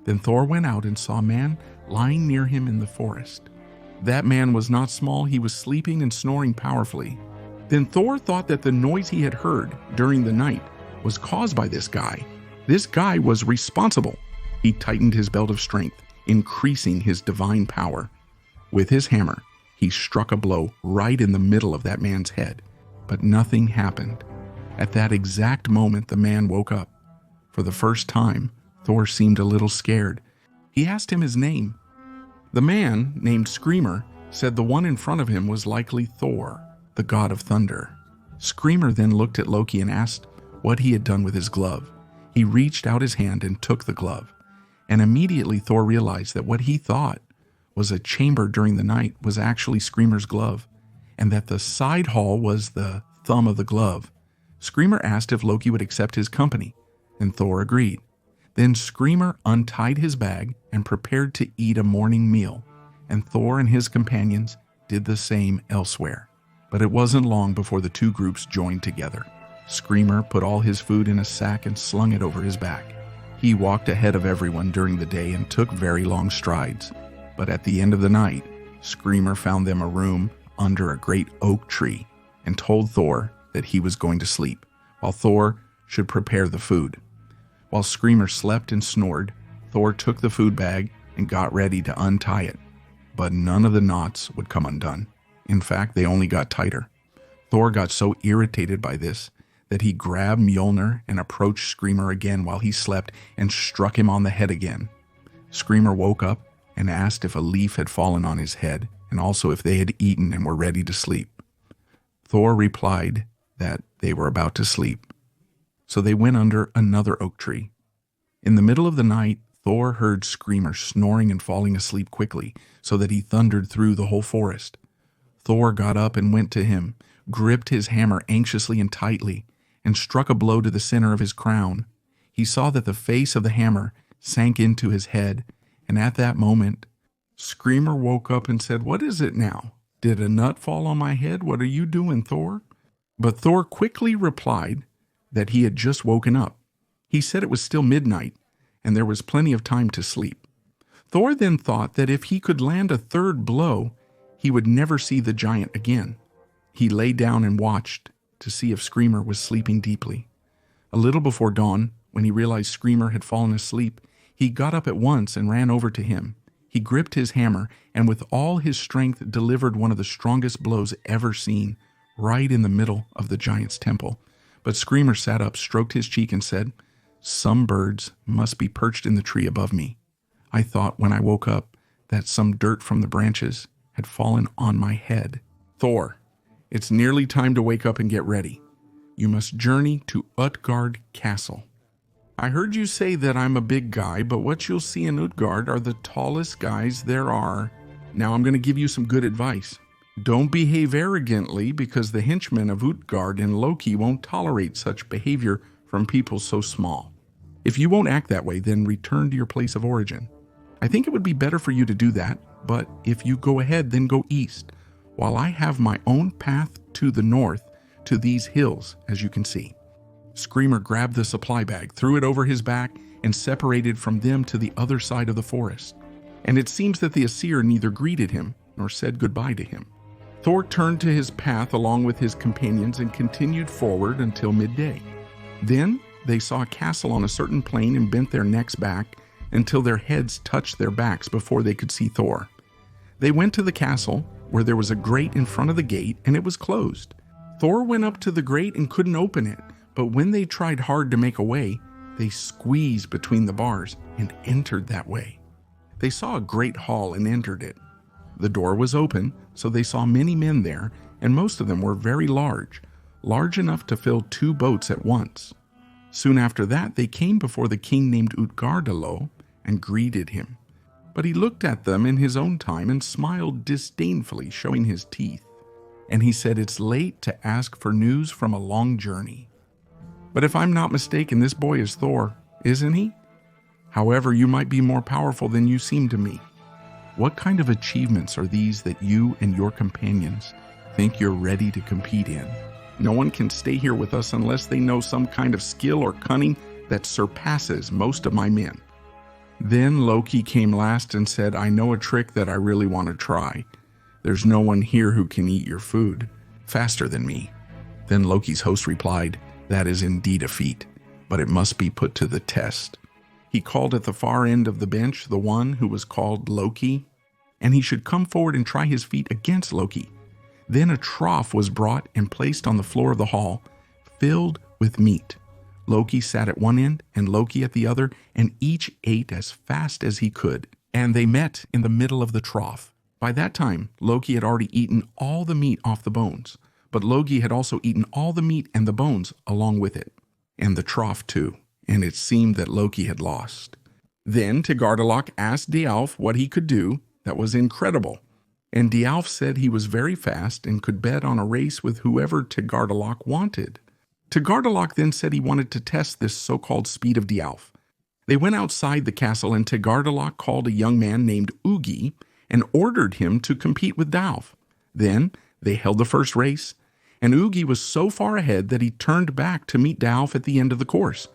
then Thor went out and saw a man lying near him in the forest. That man was not small, he was sleeping and snoring powerfully. Then Thor thought that the noise he had heard during the night was caused by this guy. This guy was responsible. He tightened his belt of strength, increasing his divine power. With his hammer, he struck a blow right in the middle of that man's head, but nothing happened. At that exact moment, the man woke up. For the first time, Thor seemed a little scared. He asked him his name. The man, named Screamer, said the one in front of him was likely Thor, the god of thunder. Screamer then looked at Loki and asked what he had done with his glove. He reached out his hand and took the glove, and immediately Thor realized that what he thought was a chamber during the night was actually Screamer's glove, and that the side hall was the thumb of the glove. Screamer asked if Loki would accept his company, and Thor agreed. Then Screamer untied his bag and prepared to eat a morning meal, and Thor and his companions did the same elsewhere. But it wasn't long before the two groups joined together. Screamer put all his food in a sack and slung it over his back. He walked ahead of everyone during the day and took very long strides. But at the end of the night, Screamer found them a room under a great oak tree and told Thor that he was going to sleep, while Thor should prepare the food. While Screamer slept and snored, Thor took the food bag and got ready to untie it. But none of the knots would come undone. In fact, they only got tighter. Thor got so irritated by this that he grabbed Mjolnir and approached Screamer again while he slept and struck him on the head again. Screamer woke up and asked if a leaf had fallen on his head and also if they had eaten and were ready to sleep. Thor replied that they were about to sleep. So they went under another oak tree. In the middle of the night, Thor heard Screamer snoring and falling asleep quickly, so that he thundered through the whole forest. Thor got up and went to him, gripped his hammer anxiously and tightly, and struck a blow to the center of his crown. He saw that the face of the hammer sank into his head, and at that moment, Screamer woke up and said, "What is it now? Did a nut fall on my head? What are you doing, Thor?" But Thor quickly replied that he had just woken up. He said it was still midnight, and there was plenty of time to sleep. Thor then thought that if he could land a third blow, he would never see the giant again. He lay down and watched to see if Screamer was sleeping deeply. A little before dawn, when he realized Screamer had fallen asleep, he got up at once and ran over to him. He gripped his hammer and with all his strength delivered one of the strongest blows ever seen, right in the middle of the giant's temple. But Screamer sat up, stroked his cheek, and said, "Some birds must be perched in the tree above me. I thought when I woke up that some dirt from the branches had fallen on my head." "Thor, it's nearly time to wake up and get ready. You must journey to Utgard Castle. I heard you say that I'm a big guy, but what you'll see in Utgard are the tallest guys there are. Now I'm going to give you some good advice. Don't behave arrogantly, because the henchmen of Utgard and Loki won't tolerate such behavior from people so small. If you won't act that way, then return to your place of origin. I think it would be better for you to do that, but if you go ahead, then go east, while I have my own path to the north, to these hills, as you can see." Screamer grabbed the supply bag, threw it over his back, and separated from them to the other side of the forest. And it seems that the Aesir neither greeted him nor said goodbye to him. Thor turned to his path along with his companions and continued forward until midday. Then they saw a castle on a certain plain and bent their necks back until their heads touched their backs before they could see Thor. They went to the castle, where there was a grate in front of the gate, and it was closed. Thor went up to the grate and couldn't open it, but when they tried hard to make a way, they squeezed between the bars and entered that way. They saw a great hall and entered it. The door was open, so they saw many men there, and most of them were very large enough to fill 2 boats at once. Soon after that, they came before the king named Utgardalo and greeted him. But he looked at them in his own time and smiled disdainfully, showing his teeth. And he said, "It's late to ask for news from a long journey. But if I'm not mistaken, this boy is Thor, isn't he? However, you might be more powerful than you seem to me. What kind of achievements are these that you and your companions think you're ready to compete in? No one can stay here with us unless they know some kind of skill or cunning that surpasses most of my men." Then Loki came last and said, "I know a trick that I really want to try. There's no one here who can eat your food faster than me." Then Loki's host replied, "That is indeed a feat, but it must be put to the test." He called at the far end of the bench the one who was called Loki, and he should come forward and try his feat against Loki. Then a trough was brought and placed on the floor of the hall, filled with meat. Loki sat at one end and Loki at the other, and each ate as fast as he could, and they met in the middle of the trough. By that time, Loki had already eaten all the meat off the bones, but Loki had also eaten all the meat and the bones along with it, and the trough too, and it seemed that Loki had lost. Then Tigardalok asked Dialf what he could do that was incredible, and Dialf said he was very fast and could bet on a race with whoever Tigardalok wanted. Tigardalok then said he wanted to test this so-called speed of Dialf. They went outside the castle, and Tigardalok called a young man named Ugi and ordered him to compete with Dialf. Then they held the first race, and Ugi was so far ahead that he turned back to meet Dialf at the end of the course.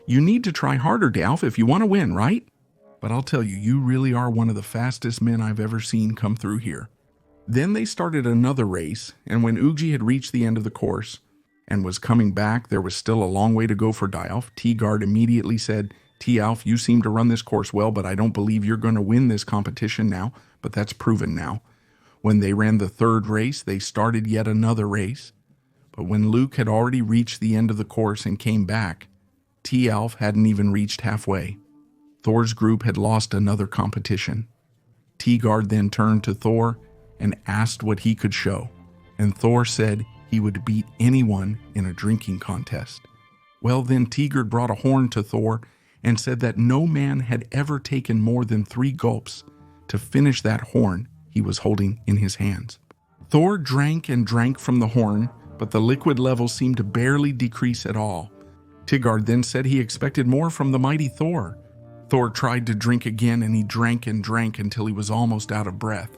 "You need to try harder, Dialf, if you want to win, right? But I'll tell you, you really are one of the fastest men I've ever seen come through here." Then they started another race, and when Ugi had reached the end of the course and was coming back, there was still a long way to go for Dialf. Tigard immediately said, "Tialf, you seem to run this course well, but I don't believe you're going to win this competition now, but that's proven now." When they ran the third race, they started yet another race. But when Luke had already reached the end of the course and came back, Tialf hadn't even reached halfway. Thor's group had lost another competition. Tigard then turned to Thor and asked what he could show, and Thor said he would beat anyone in a drinking contest. Well, then Tigard brought a horn to Thor and said that no man had ever taken more than 3 gulps to finish that horn he was holding in his hands. Thor drank and drank from the horn, but the liquid level seemed to barely decrease at all. Tigard then said he expected more from the mighty Thor. Thor tried to drink again, and he drank and drank until he was almost out of breath.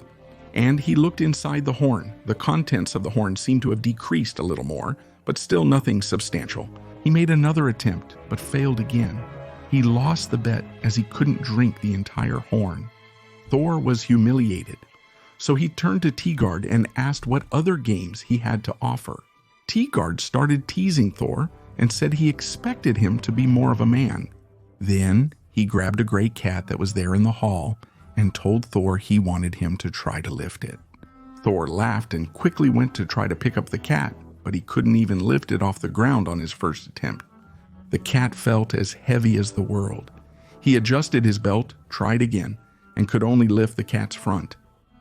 And he looked inside the horn. The contents of the horn seemed to have decreased a little more, but still nothing substantial. He made another attempt, but failed again. He lost the bet as he couldn't drink the entire horn. Thor was humiliated, so he turned to Tigard and asked what other games he had to offer. Tigard started teasing Thor and said he expected him to be more of a man. Then he grabbed a gray cat that was there in the hall and told Thor he wanted him to try to lift it. Thor laughed and quickly went to try to pick up the cat, but he couldn't even lift it off the ground on his first attempt. The cat felt as heavy as the world. He adjusted his belt, tried again, and could only lift the cat's front.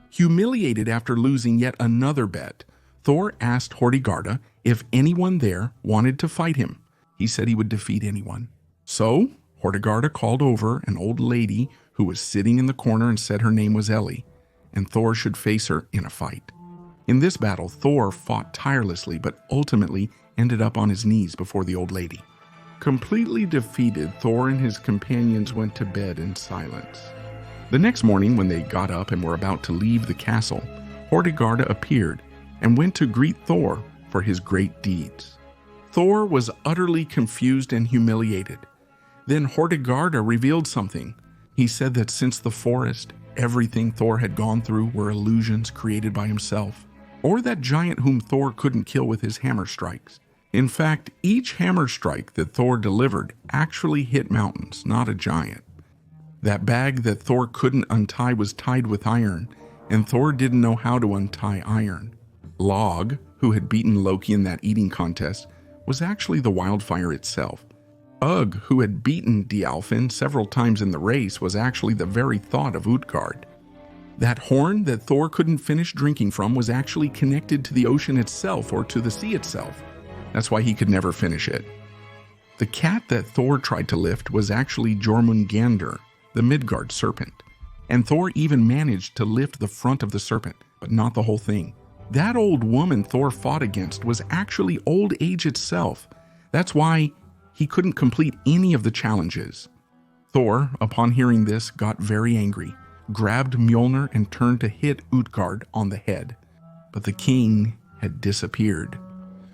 Humiliated after losing yet another bet, Thor asked Hortigarda if anyone there wanted to fight him. He said he would defeat anyone. So Hortigarda called over an old lady who was sitting in the corner and said her name was Ellie, and Thor should face her in a fight. In this battle, Thor fought tirelessly, but ultimately ended up on his knees before the old lady. Completely defeated, Thor and his companions went to bed in silence. The next morning, when they got up and were about to leave the castle, Hortigarda appeared and went to greet Thor for his great deeds. Thor was utterly confused and humiliated. Then Hortigarda revealed something. He said that since the forest, everything Thor had gone through were illusions created by himself, or that giant whom Thor couldn't kill with his hammer strikes. In fact, each hammer strike that Thor delivered actually hit mountains, not a giant. That bag that Thor couldn't untie was tied with iron, and Thor didn't know how to untie iron. Log, who had beaten Loki in that eating contest, was actually the wildfire itself. Ugg, who had beaten Dialfin several times in the race, was actually the very thought of Utgard. That horn that Thor couldn't finish drinking from was actually connected to the ocean itself or to the sea itself. That's why he could never finish it. The cat that Thor tried to lift was actually Jormungandr, the Midgard serpent. And Thor even managed to lift the front of the serpent, but not the whole thing. That old woman Thor fought against was actually old age itself. That's why he couldn't complete any of the challenges. Thor, upon hearing this, got very angry, grabbed Mjolnir and turned to hit Utgard on the head. But the king had disappeared.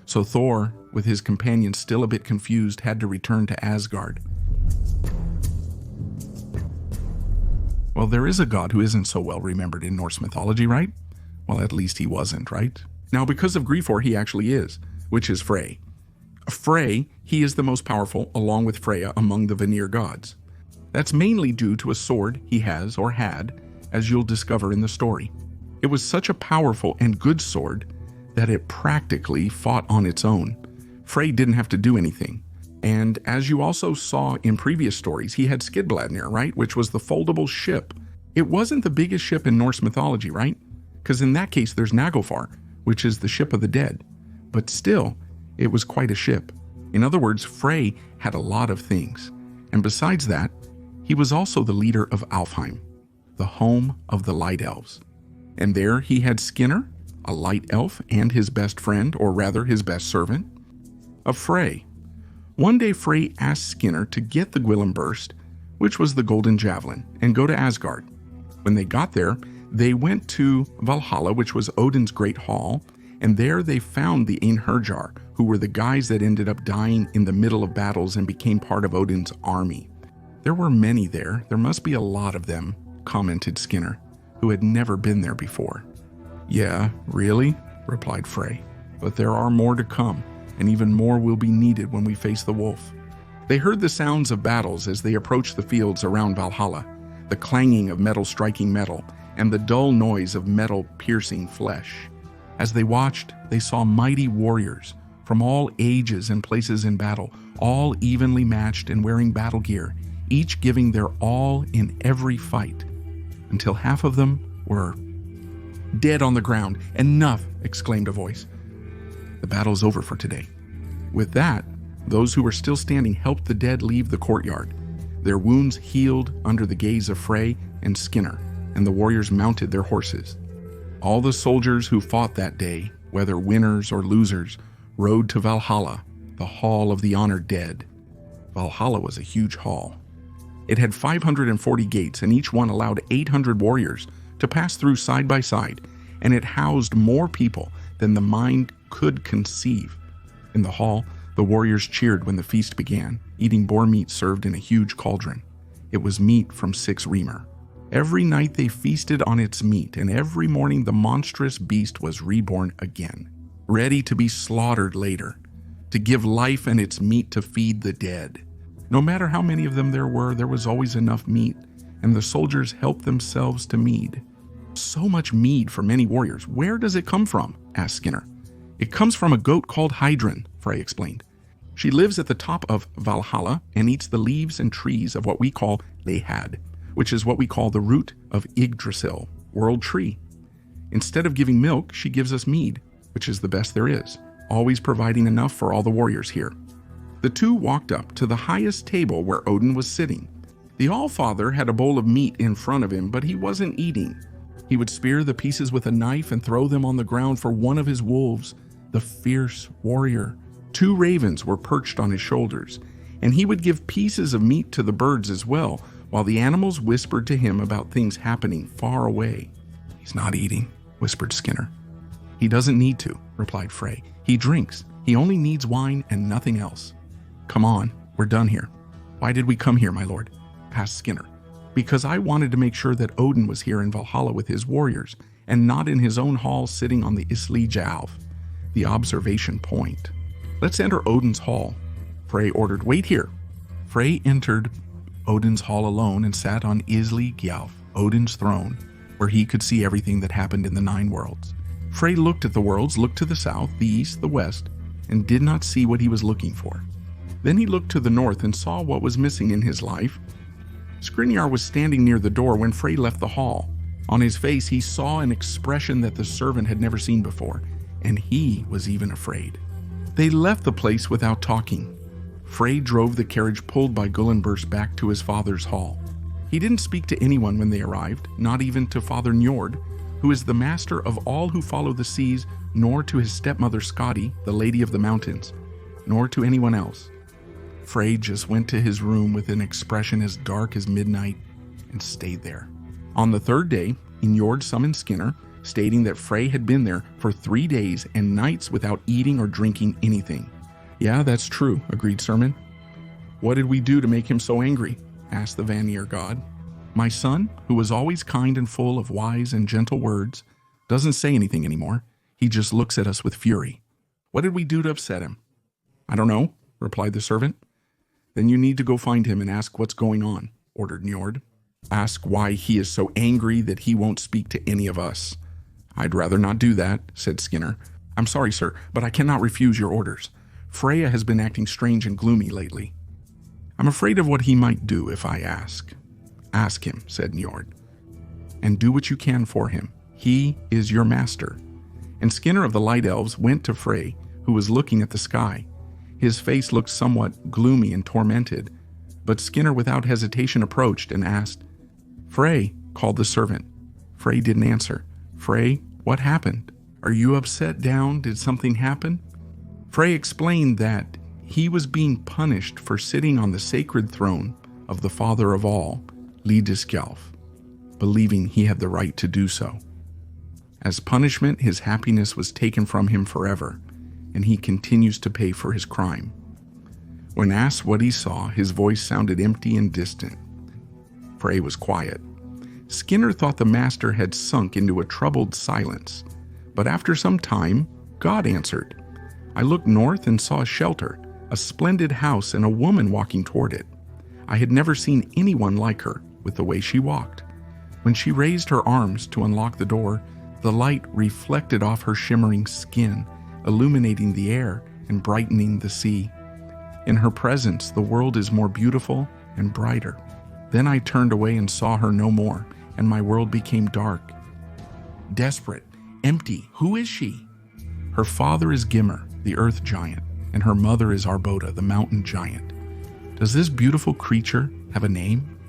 So Thor, with his companions still a bit confused, had to return to Asgard. Well, there is a god who isn't so well remembered in Norse mythology, right? Well, at least he wasn't, right? Now, because of Grifor, he actually is, which is Frey. Frey, he is the most powerful, along with Freya, among the Vanir gods. That's mainly due to a sword he has, or had, as you'll discover in the story. It was such a powerful and good sword that it practically fought on its own. Frey didn't have to do anything. And as you also saw in previous stories, he had Skidbladnir, right? Which was the foldable ship. It wasn't the biggest ship in Norse mythology, right? Because in that case, there's Naglfar, which is the ship of the dead. But still, it was quite a ship. In other words, Frey had a lot of things. And besides that, he was also the leader of Alfheim, the home of the Light Elves. And there he had Skinner, a light elf, and his best friend, or rather his best servant, of Frey. One day Frey asked Skinner to get the Gwillimburst, which was the golden javelin, and go to Asgard. When they got there, they went to Valhalla, which was Odin's great hall, and there they found the Einherjar, who were the guys that ended up dying in the middle of battles and became part of Odin's army. There were many there. There must be a lot of them, commented Skinner, who had never been there before. Yeah, really? Replied Frey. But there are more to come, and even more will be needed when we face the wolf. They heard the sounds of battles as they approached the fields around Valhalla, the clanging of metal striking metal, and the dull noise of metal piercing flesh. As they watched, they saw mighty warriors from all ages and places in battle, all evenly matched and wearing battle gear, each giving their all in every fight, until half of them were dead on the ground. Enough, exclaimed a voice. The battle's over for today. With that, those who were still standing helped the dead leave the courtyard. Their wounds healed under the gaze of Frey and Skinner, and the warriors mounted their horses. All the soldiers who fought that day, whether winners or losers, rode to Valhalla, the hall of the honored dead. Valhalla was a huge hall. It had 540 gates, and each one allowed 800 warriors to pass through side by side, and it housed more people than the mind could conceive. In the hall, the warriors cheered when the feast began, eating boar meat served in a huge cauldron. It was meat from 6 reamer. Every night they feasted on its meat, and every morning the monstrous beast was reborn again, ready to be slaughtered later, to give life and its meat to feed the dead. No matter how many of them there was always enough meat, and the soldiers helped themselves to mead. So much mead for many warriors. Where does it come from? Asked Skinner. It comes from a goat called Heidrun, Frey explained. She lives at the top of Valhalla and eats the leaves and trees of what we call Lehad, which is what we call the root of Yggdrasil, world tree. Instead of giving milk, she gives us mead, which is the best there is, always providing enough for all the warriors here. The two walked up to the highest table where Odin was sitting. The Allfather had a bowl of meat in front of him, but he wasn't eating. He would spear the pieces with a knife and throw them on the ground for one of his wolves, the fierce warrior. 2 ravens were perched on his shoulders, and he would give pieces of meat to the birds as well, while the animals whispered to him about things happening far away. He's not eating, whispered Skinner. He doesn't need to, replied Frey. He drinks. He only needs wine and nothing else. Come on, we're done here. Why did we come here, my lord? Asked Skinner. Because I wanted to make sure that Odin was here in Valhalla with his warriors, and not in his own hall sitting on the Isli Jalv, the observation point. Let's enter Odin's hall. Frey ordered. Wait here. Frey entered Odin's hall alone and sat on Isli Jalv, Odin's throne, where he could see everything that happened in the 9 worlds. Frey looked at the worlds, looked to the south, the east, the west, and did not see what he was looking for. Then he looked to the north and saw what was missing in his life. Skriniar was standing near the door when Frey left the hall. On his face, he saw an expression that the servant had never seen before, and he was even afraid. They left the place without talking. Frey drove the carriage pulled by Gullinburst back to his father's hall. He didn't speak to anyone when they arrived, not even to Father Njord, who is the master of all who follow the seas, nor to his stepmother Skadi, the Lady of the Mountains, nor to anyone else. Frey just went to his room with an expression as dark as midnight and stayed there. On the third day, Njord summoned Skinner, stating that Frey had been there for 3 days and nights without eating or drinking anything. Yeah, that's true, agreed Sermon. What did we do to make him so angry? Asked the Vanir god. My son, who was always kind and full of wise and gentle words, doesn't say anything anymore. He just looks at us with fury. What did we do to upset him? I don't know, replied the servant. Then you need to go find him and ask what's going on, ordered Njord. Ask why he is so angry that he won't speak to any of us. I'd rather not do that, said Skinner. I'm sorry, sir, but I cannot refuse your orders. Freya has been acting strange and gloomy lately. I'm afraid of what he might do if I ask. Ask him, said Njord, and do what you can for him. He is your master. And Skinner of the Light Elves went to Frey, who was looking at the sky. His face looked somewhat gloomy and tormented, but Skinner without hesitation approached and asked, Frey, called the servant. Frey didn't answer. Frey, what happened? Are you upset down? Did something happen? Frey explained that he was being punished for sitting on the sacred throne of the father of all, Lidskjalf, believing he had the right to do so. As punishment, his happiness was taken from him forever, and he continues to pay for his crime. When asked what he saw, his voice sounded empty and distant. Frey was quiet. Skinner thought the master had sunk into a troubled silence, but after some time, God answered. I looked north and saw a shelter, a splendid house, and a woman walking toward it. I had never seen anyone like her with the way she walked. When she raised her arms to unlock the door, the light reflected off her shimmering skin, illuminating the air and brightening the sea. In her presence, the world is more beautiful and brighter. Then I turned away and saw her no more, and my world became dark. Desperate, empty, who is she? Her father is Gimr, the earth giant, and her mother is Arboda, the mountain giant. Does this beautiful creature have a name?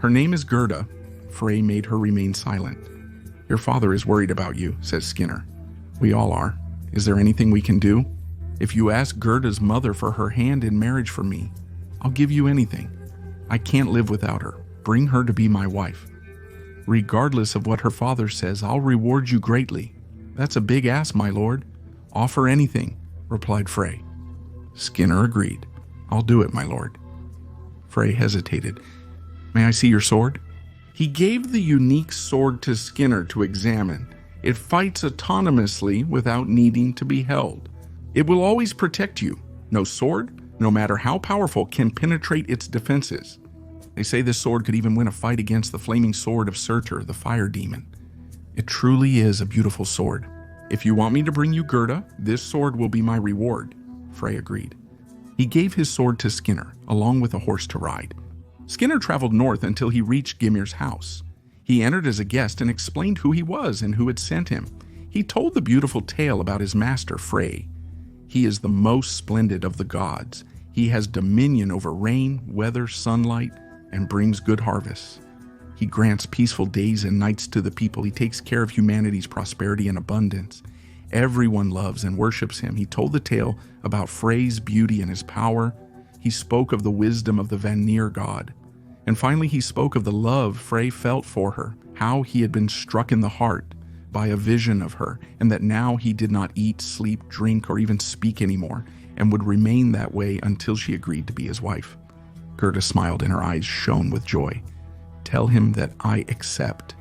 Her name is Gerda. Frey made her remain silent. Your father is worried about you, says Skinner. We all are. Is there anything we can do? If you ask Gerda's mother for her hand in marriage for me, I'll give you anything. I can't live without her. Bring her to be my wife. Regardless of what her father says, I'll reward you greatly. That's a big ask, my lord. Offer anything, replied Frey. Skinner agreed. I'll do it, my lord. Frey hesitated. May I see your sword? He gave the unique sword to Skinner to examine. It fights autonomously without needing to be held. It will always protect you. No sword, no matter how powerful, can penetrate its defenses. They say this sword could even win a fight against the flaming sword of Surtur, the fire demon. It truly is a beautiful sword. If you want me to bring you Gerda, this sword will be my reward, Frey agreed. He gave his sword to Skinner, along with a horse to ride. Skinner traveled north until he reached Gymir's house. He entered as a guest and explained who he was and who had sent him. He told the beautiful tale about his master, Frey. He is the most splendid of the gods. He has dominion over rain, weather, sunlight, and brings good harvests. He grants peaceful days and nights to the people. He takes care of humanity's prosperity and abundance. Everyone loves and worships him. He told the tale about Frey's beauty and his power. He spoke of the wisdom of the Vanir god. And finally, he spoke of the love Frey felt for her, how he had been struck in the heart by a vision of her, and that now he did not eat, sleep, drink, or even speak anymore, and would remain that way until she agreed to be his wife. Gerda smiled and her eyes shone with joy. Tell him that I accept.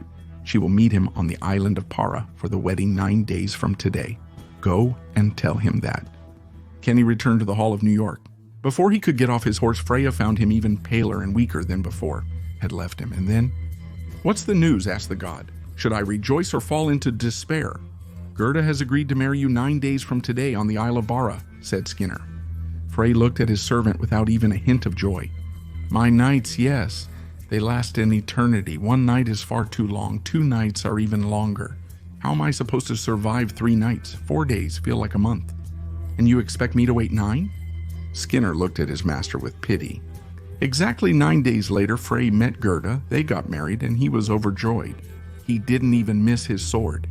She will meet him on the island of Para for the wedding 9 days from today. Go and tell him that. Kenny returned to the Hall of New York. Before he could get off his horse, Freya found him even paler and weaker than before, had left him, and then, What's the news? Asked the god. Should I rejoice or fall into despair? Gerda has agreed to marry you 9 days from today on the Isle of Bara, said Skinner. Frey looked at his servant without even a hint of joy. My nights, yes. They last an eternity. 1 night is far too long. 2 nights are even longer. How am I supposed to survive 3 nights? 4 days feel like a month. And you expect me to wait 9? Skinner looked at his master with pity. Exactly 9 days later, Frey met Gerda, they got married, and he was overjoyed. He didn't even miss his sword.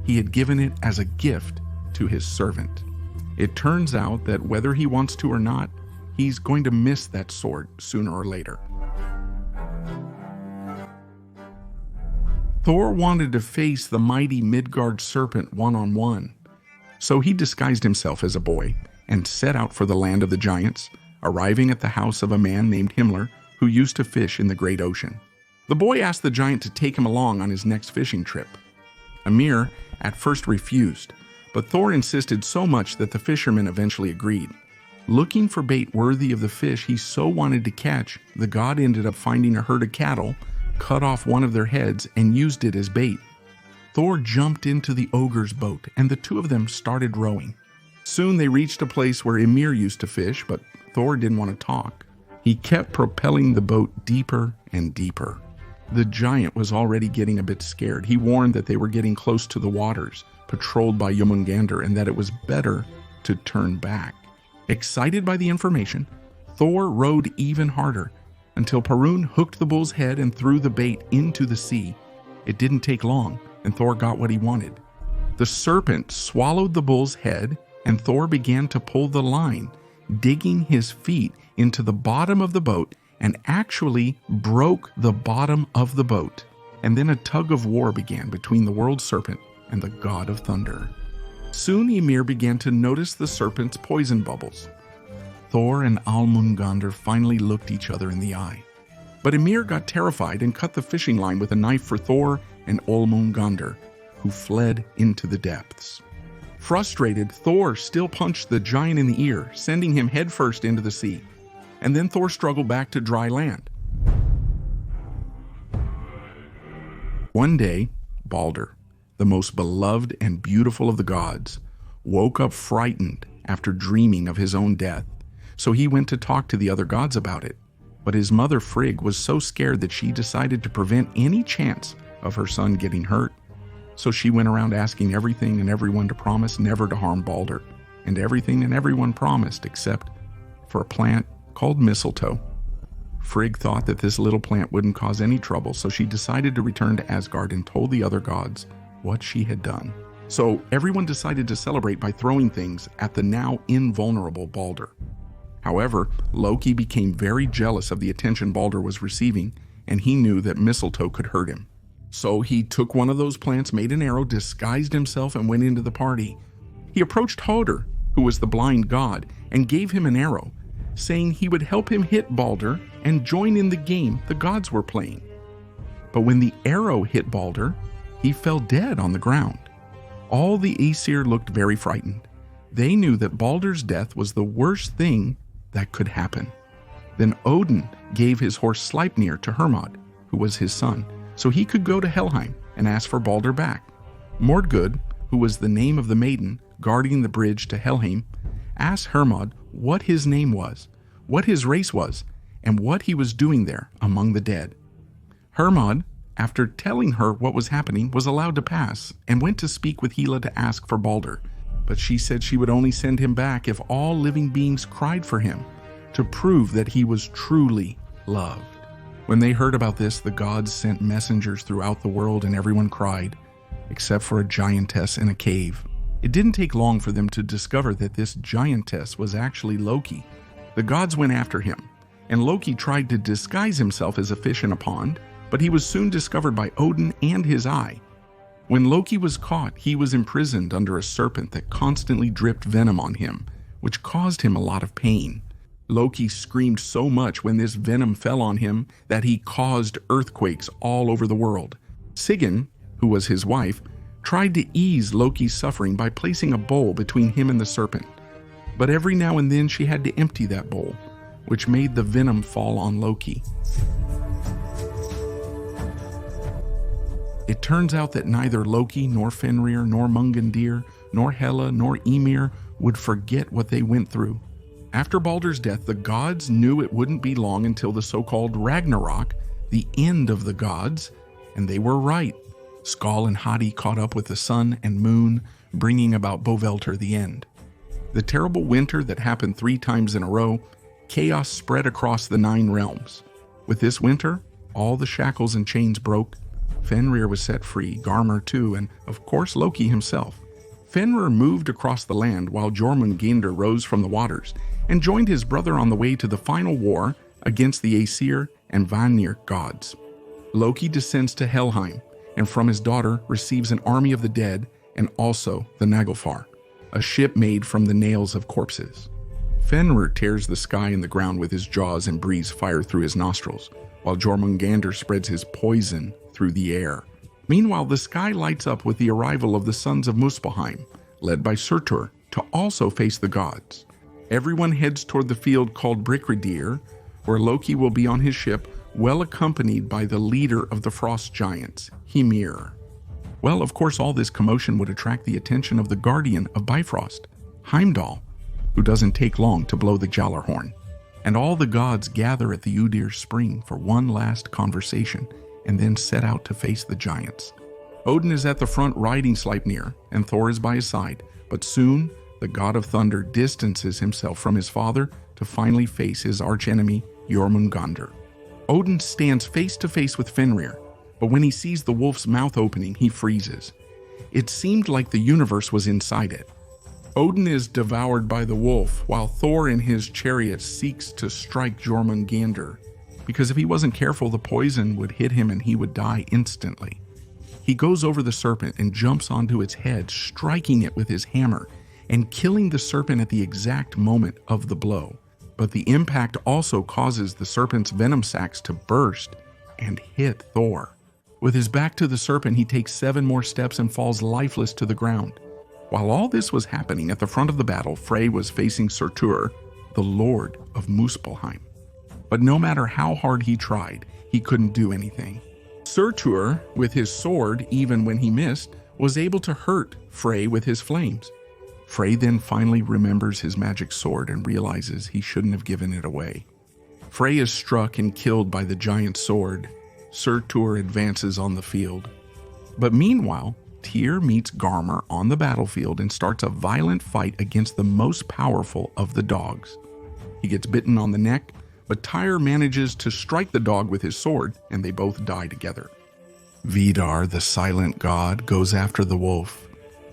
He had given it as a gift to his servant. It turns out that whether he wants to or not, he's going to miss that sword sooner or later. Thor wanted to face the mighty Midgard serpent one-on-one, so he disguised himself as a boy and set out for the land of the giants, arriving at the house of a man named Himmler who used to fish in the great ocean. The boy asked the giant to take him along on his next fishing trip. Ymir at first refused, but Thor insisted so much that the fisherman eventually agreed. Looking for bait worthy of the fish he so wanted to catch, the god ended up finding a herd of cattle, cut off one of their heads, and used it as bait. Thor jumped into the ogre's boat, and the two of them started rowing. Soon they reached a place where Ymir used to fish, but Thor didn't want to talk. He kept propelling the boat deeper and deeper. The giant was already getting a bit scared. He warned that they were getting close to the waters, patrolled by Jormungandr, and that it was better to turn back. Excited by the information, Thor rowed even harder, until Perun hooked the bull's head and threw the bait into the sea. It didn't take long, and Thor got what he wanted. The serpent swallowed the bull's head, and Thor began to pull the line, digging his feet into the bottom of the boat and actually broke the bottom of the boat. And then a tug of war began between the world serpent and the god of thunder. Soon Ymir began to notice the serpent's poison bubbles. Thor and Jormungandr finally looked each other in the eye. But Ymir got terrified and cut the fishing line with a knife for Thor and Jormungandr, who fled into the depths. Frustrated, Thor still punched the giant in the ear, sending him headfirst into the sea. And then Thor struggled back to dry land. One day, Balder, the most beloved and beautiful of the gods, woke up frightened after dreaming of his own death. So he went to talk to the other gods about it. But his mother Frigg was so scared that she decided to prevent any chance of her son getting hurt. So she went around asking everything and everyone to promise never to harm Balder. And everything and everyone promised except for a plant called mistletoe. Frigg thought that this little plant wouldn't cause any trouble, so she decided to return to Asgard and told the other gods what she had done. So everyone decided to celebrate by throwing things at the now invulnerable Balder. However, Loki became very jealous of the attention Balder was receiving, and he knew that mistletoe could hurt him. So he took one of those plants, made an arrow, disguised himself, and went into the party. He approached Hodr, who was the blind god, and gave him an arrow, saying he would help him hit Balder and join in the game the gods were playing. But when the arrow hit Balder, he fell dead on the ground. All the Aesir looked very frightened. They knew that Balder's death was the worst thing that could happen. Then Odin gave his horse Sleipnir to Hermod, who was his son, so he could go to Helheim and ask for Balder back. Mordgood, who was the name of the maiden guarding the bridge to Helheim, asked Hermod what his name was, what his race was, and what he was doing there among the dead. Hermod, after telling her what was happening, was allowed to pass and went to speak with Hela to ask for Balder. But she said she would only send him back if all living beings cried for him, to prove that he was truly loved. When they heard about this, the gods sent messengers throughout the world and everyone cried, except for a giantess in a cave. It didn't take long for them to discover that this giantess was actually Loki. The gods went after him, and Loki tried to disguise himself as a fish in a pond, but he was soon discovered by Odin and his eye. When Loki was caught, he was imprisoned under a serpent that constantly dripped venom on him, which caused him a lot of pain. Loki screamed so much when this venom fell on him that he caused earthquakes all over the world. Sigyn, who was his wife, tried to ease Loki's suffering by placing a bowl between him and the serpent. But every now and then she had to empty that bowl, which made the venom fall on Loki. It turns out that neither Loki, nor Fenrir, nor Jormungandr, nor Hela, nor Ymir would forget what they went through. After Balder's death, the gods knew it wouldn't be long until the so-called Ragnarok, the end of the gods, and they were right. Skal and Hati caught up with the sun and moon, bringing about Bovelter the end. The terrible winter that happened 3 times in a row, chaos spread across the 9 realms. With this winter, all the shackles and chains broke. Fenrir was set free, Garmr too, and of course Loki himself. Fenrir moved across the land while Jormungandr rose from the waters, and joined his brother on the way to the final war against the Aesir and Vanir gods. Loki descends to Helheim, and from his daughter receives an army of the dead and also the Naglfar, a ship made from the nails of corpses. Fenrir tears the sky and the ground with his jaws and breathes fire through his nostrils, while Jormungandr spreads his poison through the air. Meanwhile, the sky lights up with the arrival of the sons of Muspelheim, led by Surtur, to also face the gods. Everyone heads toward the field called Brickredir, where Loki will be on his ship, well accompanied by the leader of the frost giants, Hymir. Well, of course, all this commotion would attract the attention of the guardian of Bifrost, Heimdall, who doesn't take long to blow the Jallarhorn. And all the gods gather at the Udir Spring for one last conversation, and then set out to face the giants. Odin is at the front riding Sleipnir, and Thor is by his side, but soon the god of thunder distances himself from his father to finally face his archenemy, Jormungandr. Odin stands face to face with Fenrir, but when he sees the wolf's mouth opening, he freezes. It seemed like the universe was inside it. Odin is devoured by the wolf, while Thor in his chariot seeks to strike Jormungandr, because if he wasn't careful, the poison would hit him and he would die instantly. He goes over the serpent and jumps onto its head, striking it with his hammer and killing the serpent at the exact moment of the blow. But the impact also causes the serpent's venom sacs to burst and hit Thor. With his back to the serpent, he takes 7 more steps and falls lifeless to the ground. While all this was happening, at the front of the battle, Frey was facing Surtur, the Lord of Muspelheim. But no matter how hard he tried, he couldn't do anything. Surtur, with his sword, even when he missed, was able to hurt Frey with his flames. Frey then finally remembers his magic sword and realizes he shouldn't have given it away. Frey is struck and killed by the giant sword. Surtur advances on the field. But meanwhile, Tyr meets Garmr on the battlefield and starts a violent fight against the most powerful of the dogs. He gets bitten on the neck, but Tyr manages to strike the dog with his sword, and they both die together. Vidar, the silent god, goes after the wolf.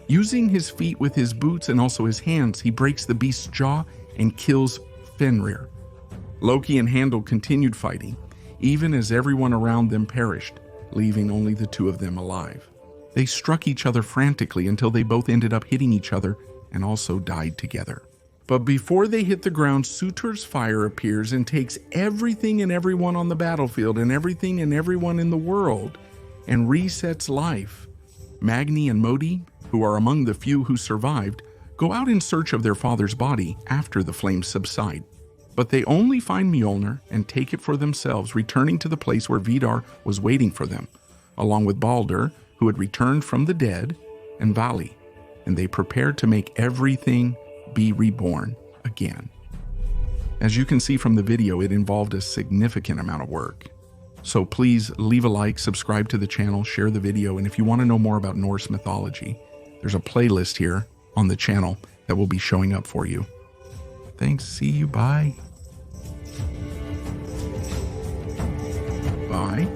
Using his feet with his boots and also his hands, he breaks the beast's jaw and kills Fenrir. Loki and Handel continued fighting, even as everyone around them perished, leaving only the 2 of them alive. They struck each other frantically until they both ended up hitting each other and also died together. But before they hit the ground, Surtur's fire appears and takes everything and everyone on the battlefield and everything and everyone in the world and resets life. Magni and Modi, who are among the few who survived, go out in search of their father's body after the flames subside. But they only find Mjolnir and take it for themselves, returning to the place where Vidar was waiting for them, along with Baldur, who had returned from the dead, and Vali, and they prepared to make everything be reborn again. As you can see from the video, it involved a significant amount of work. So please leave a like, subscribe to the channel, share the video, and if you want to know more about Norse mythology, there's a playlist here on the channel that will be showing up for you. Thanks, see you, bye. Bye.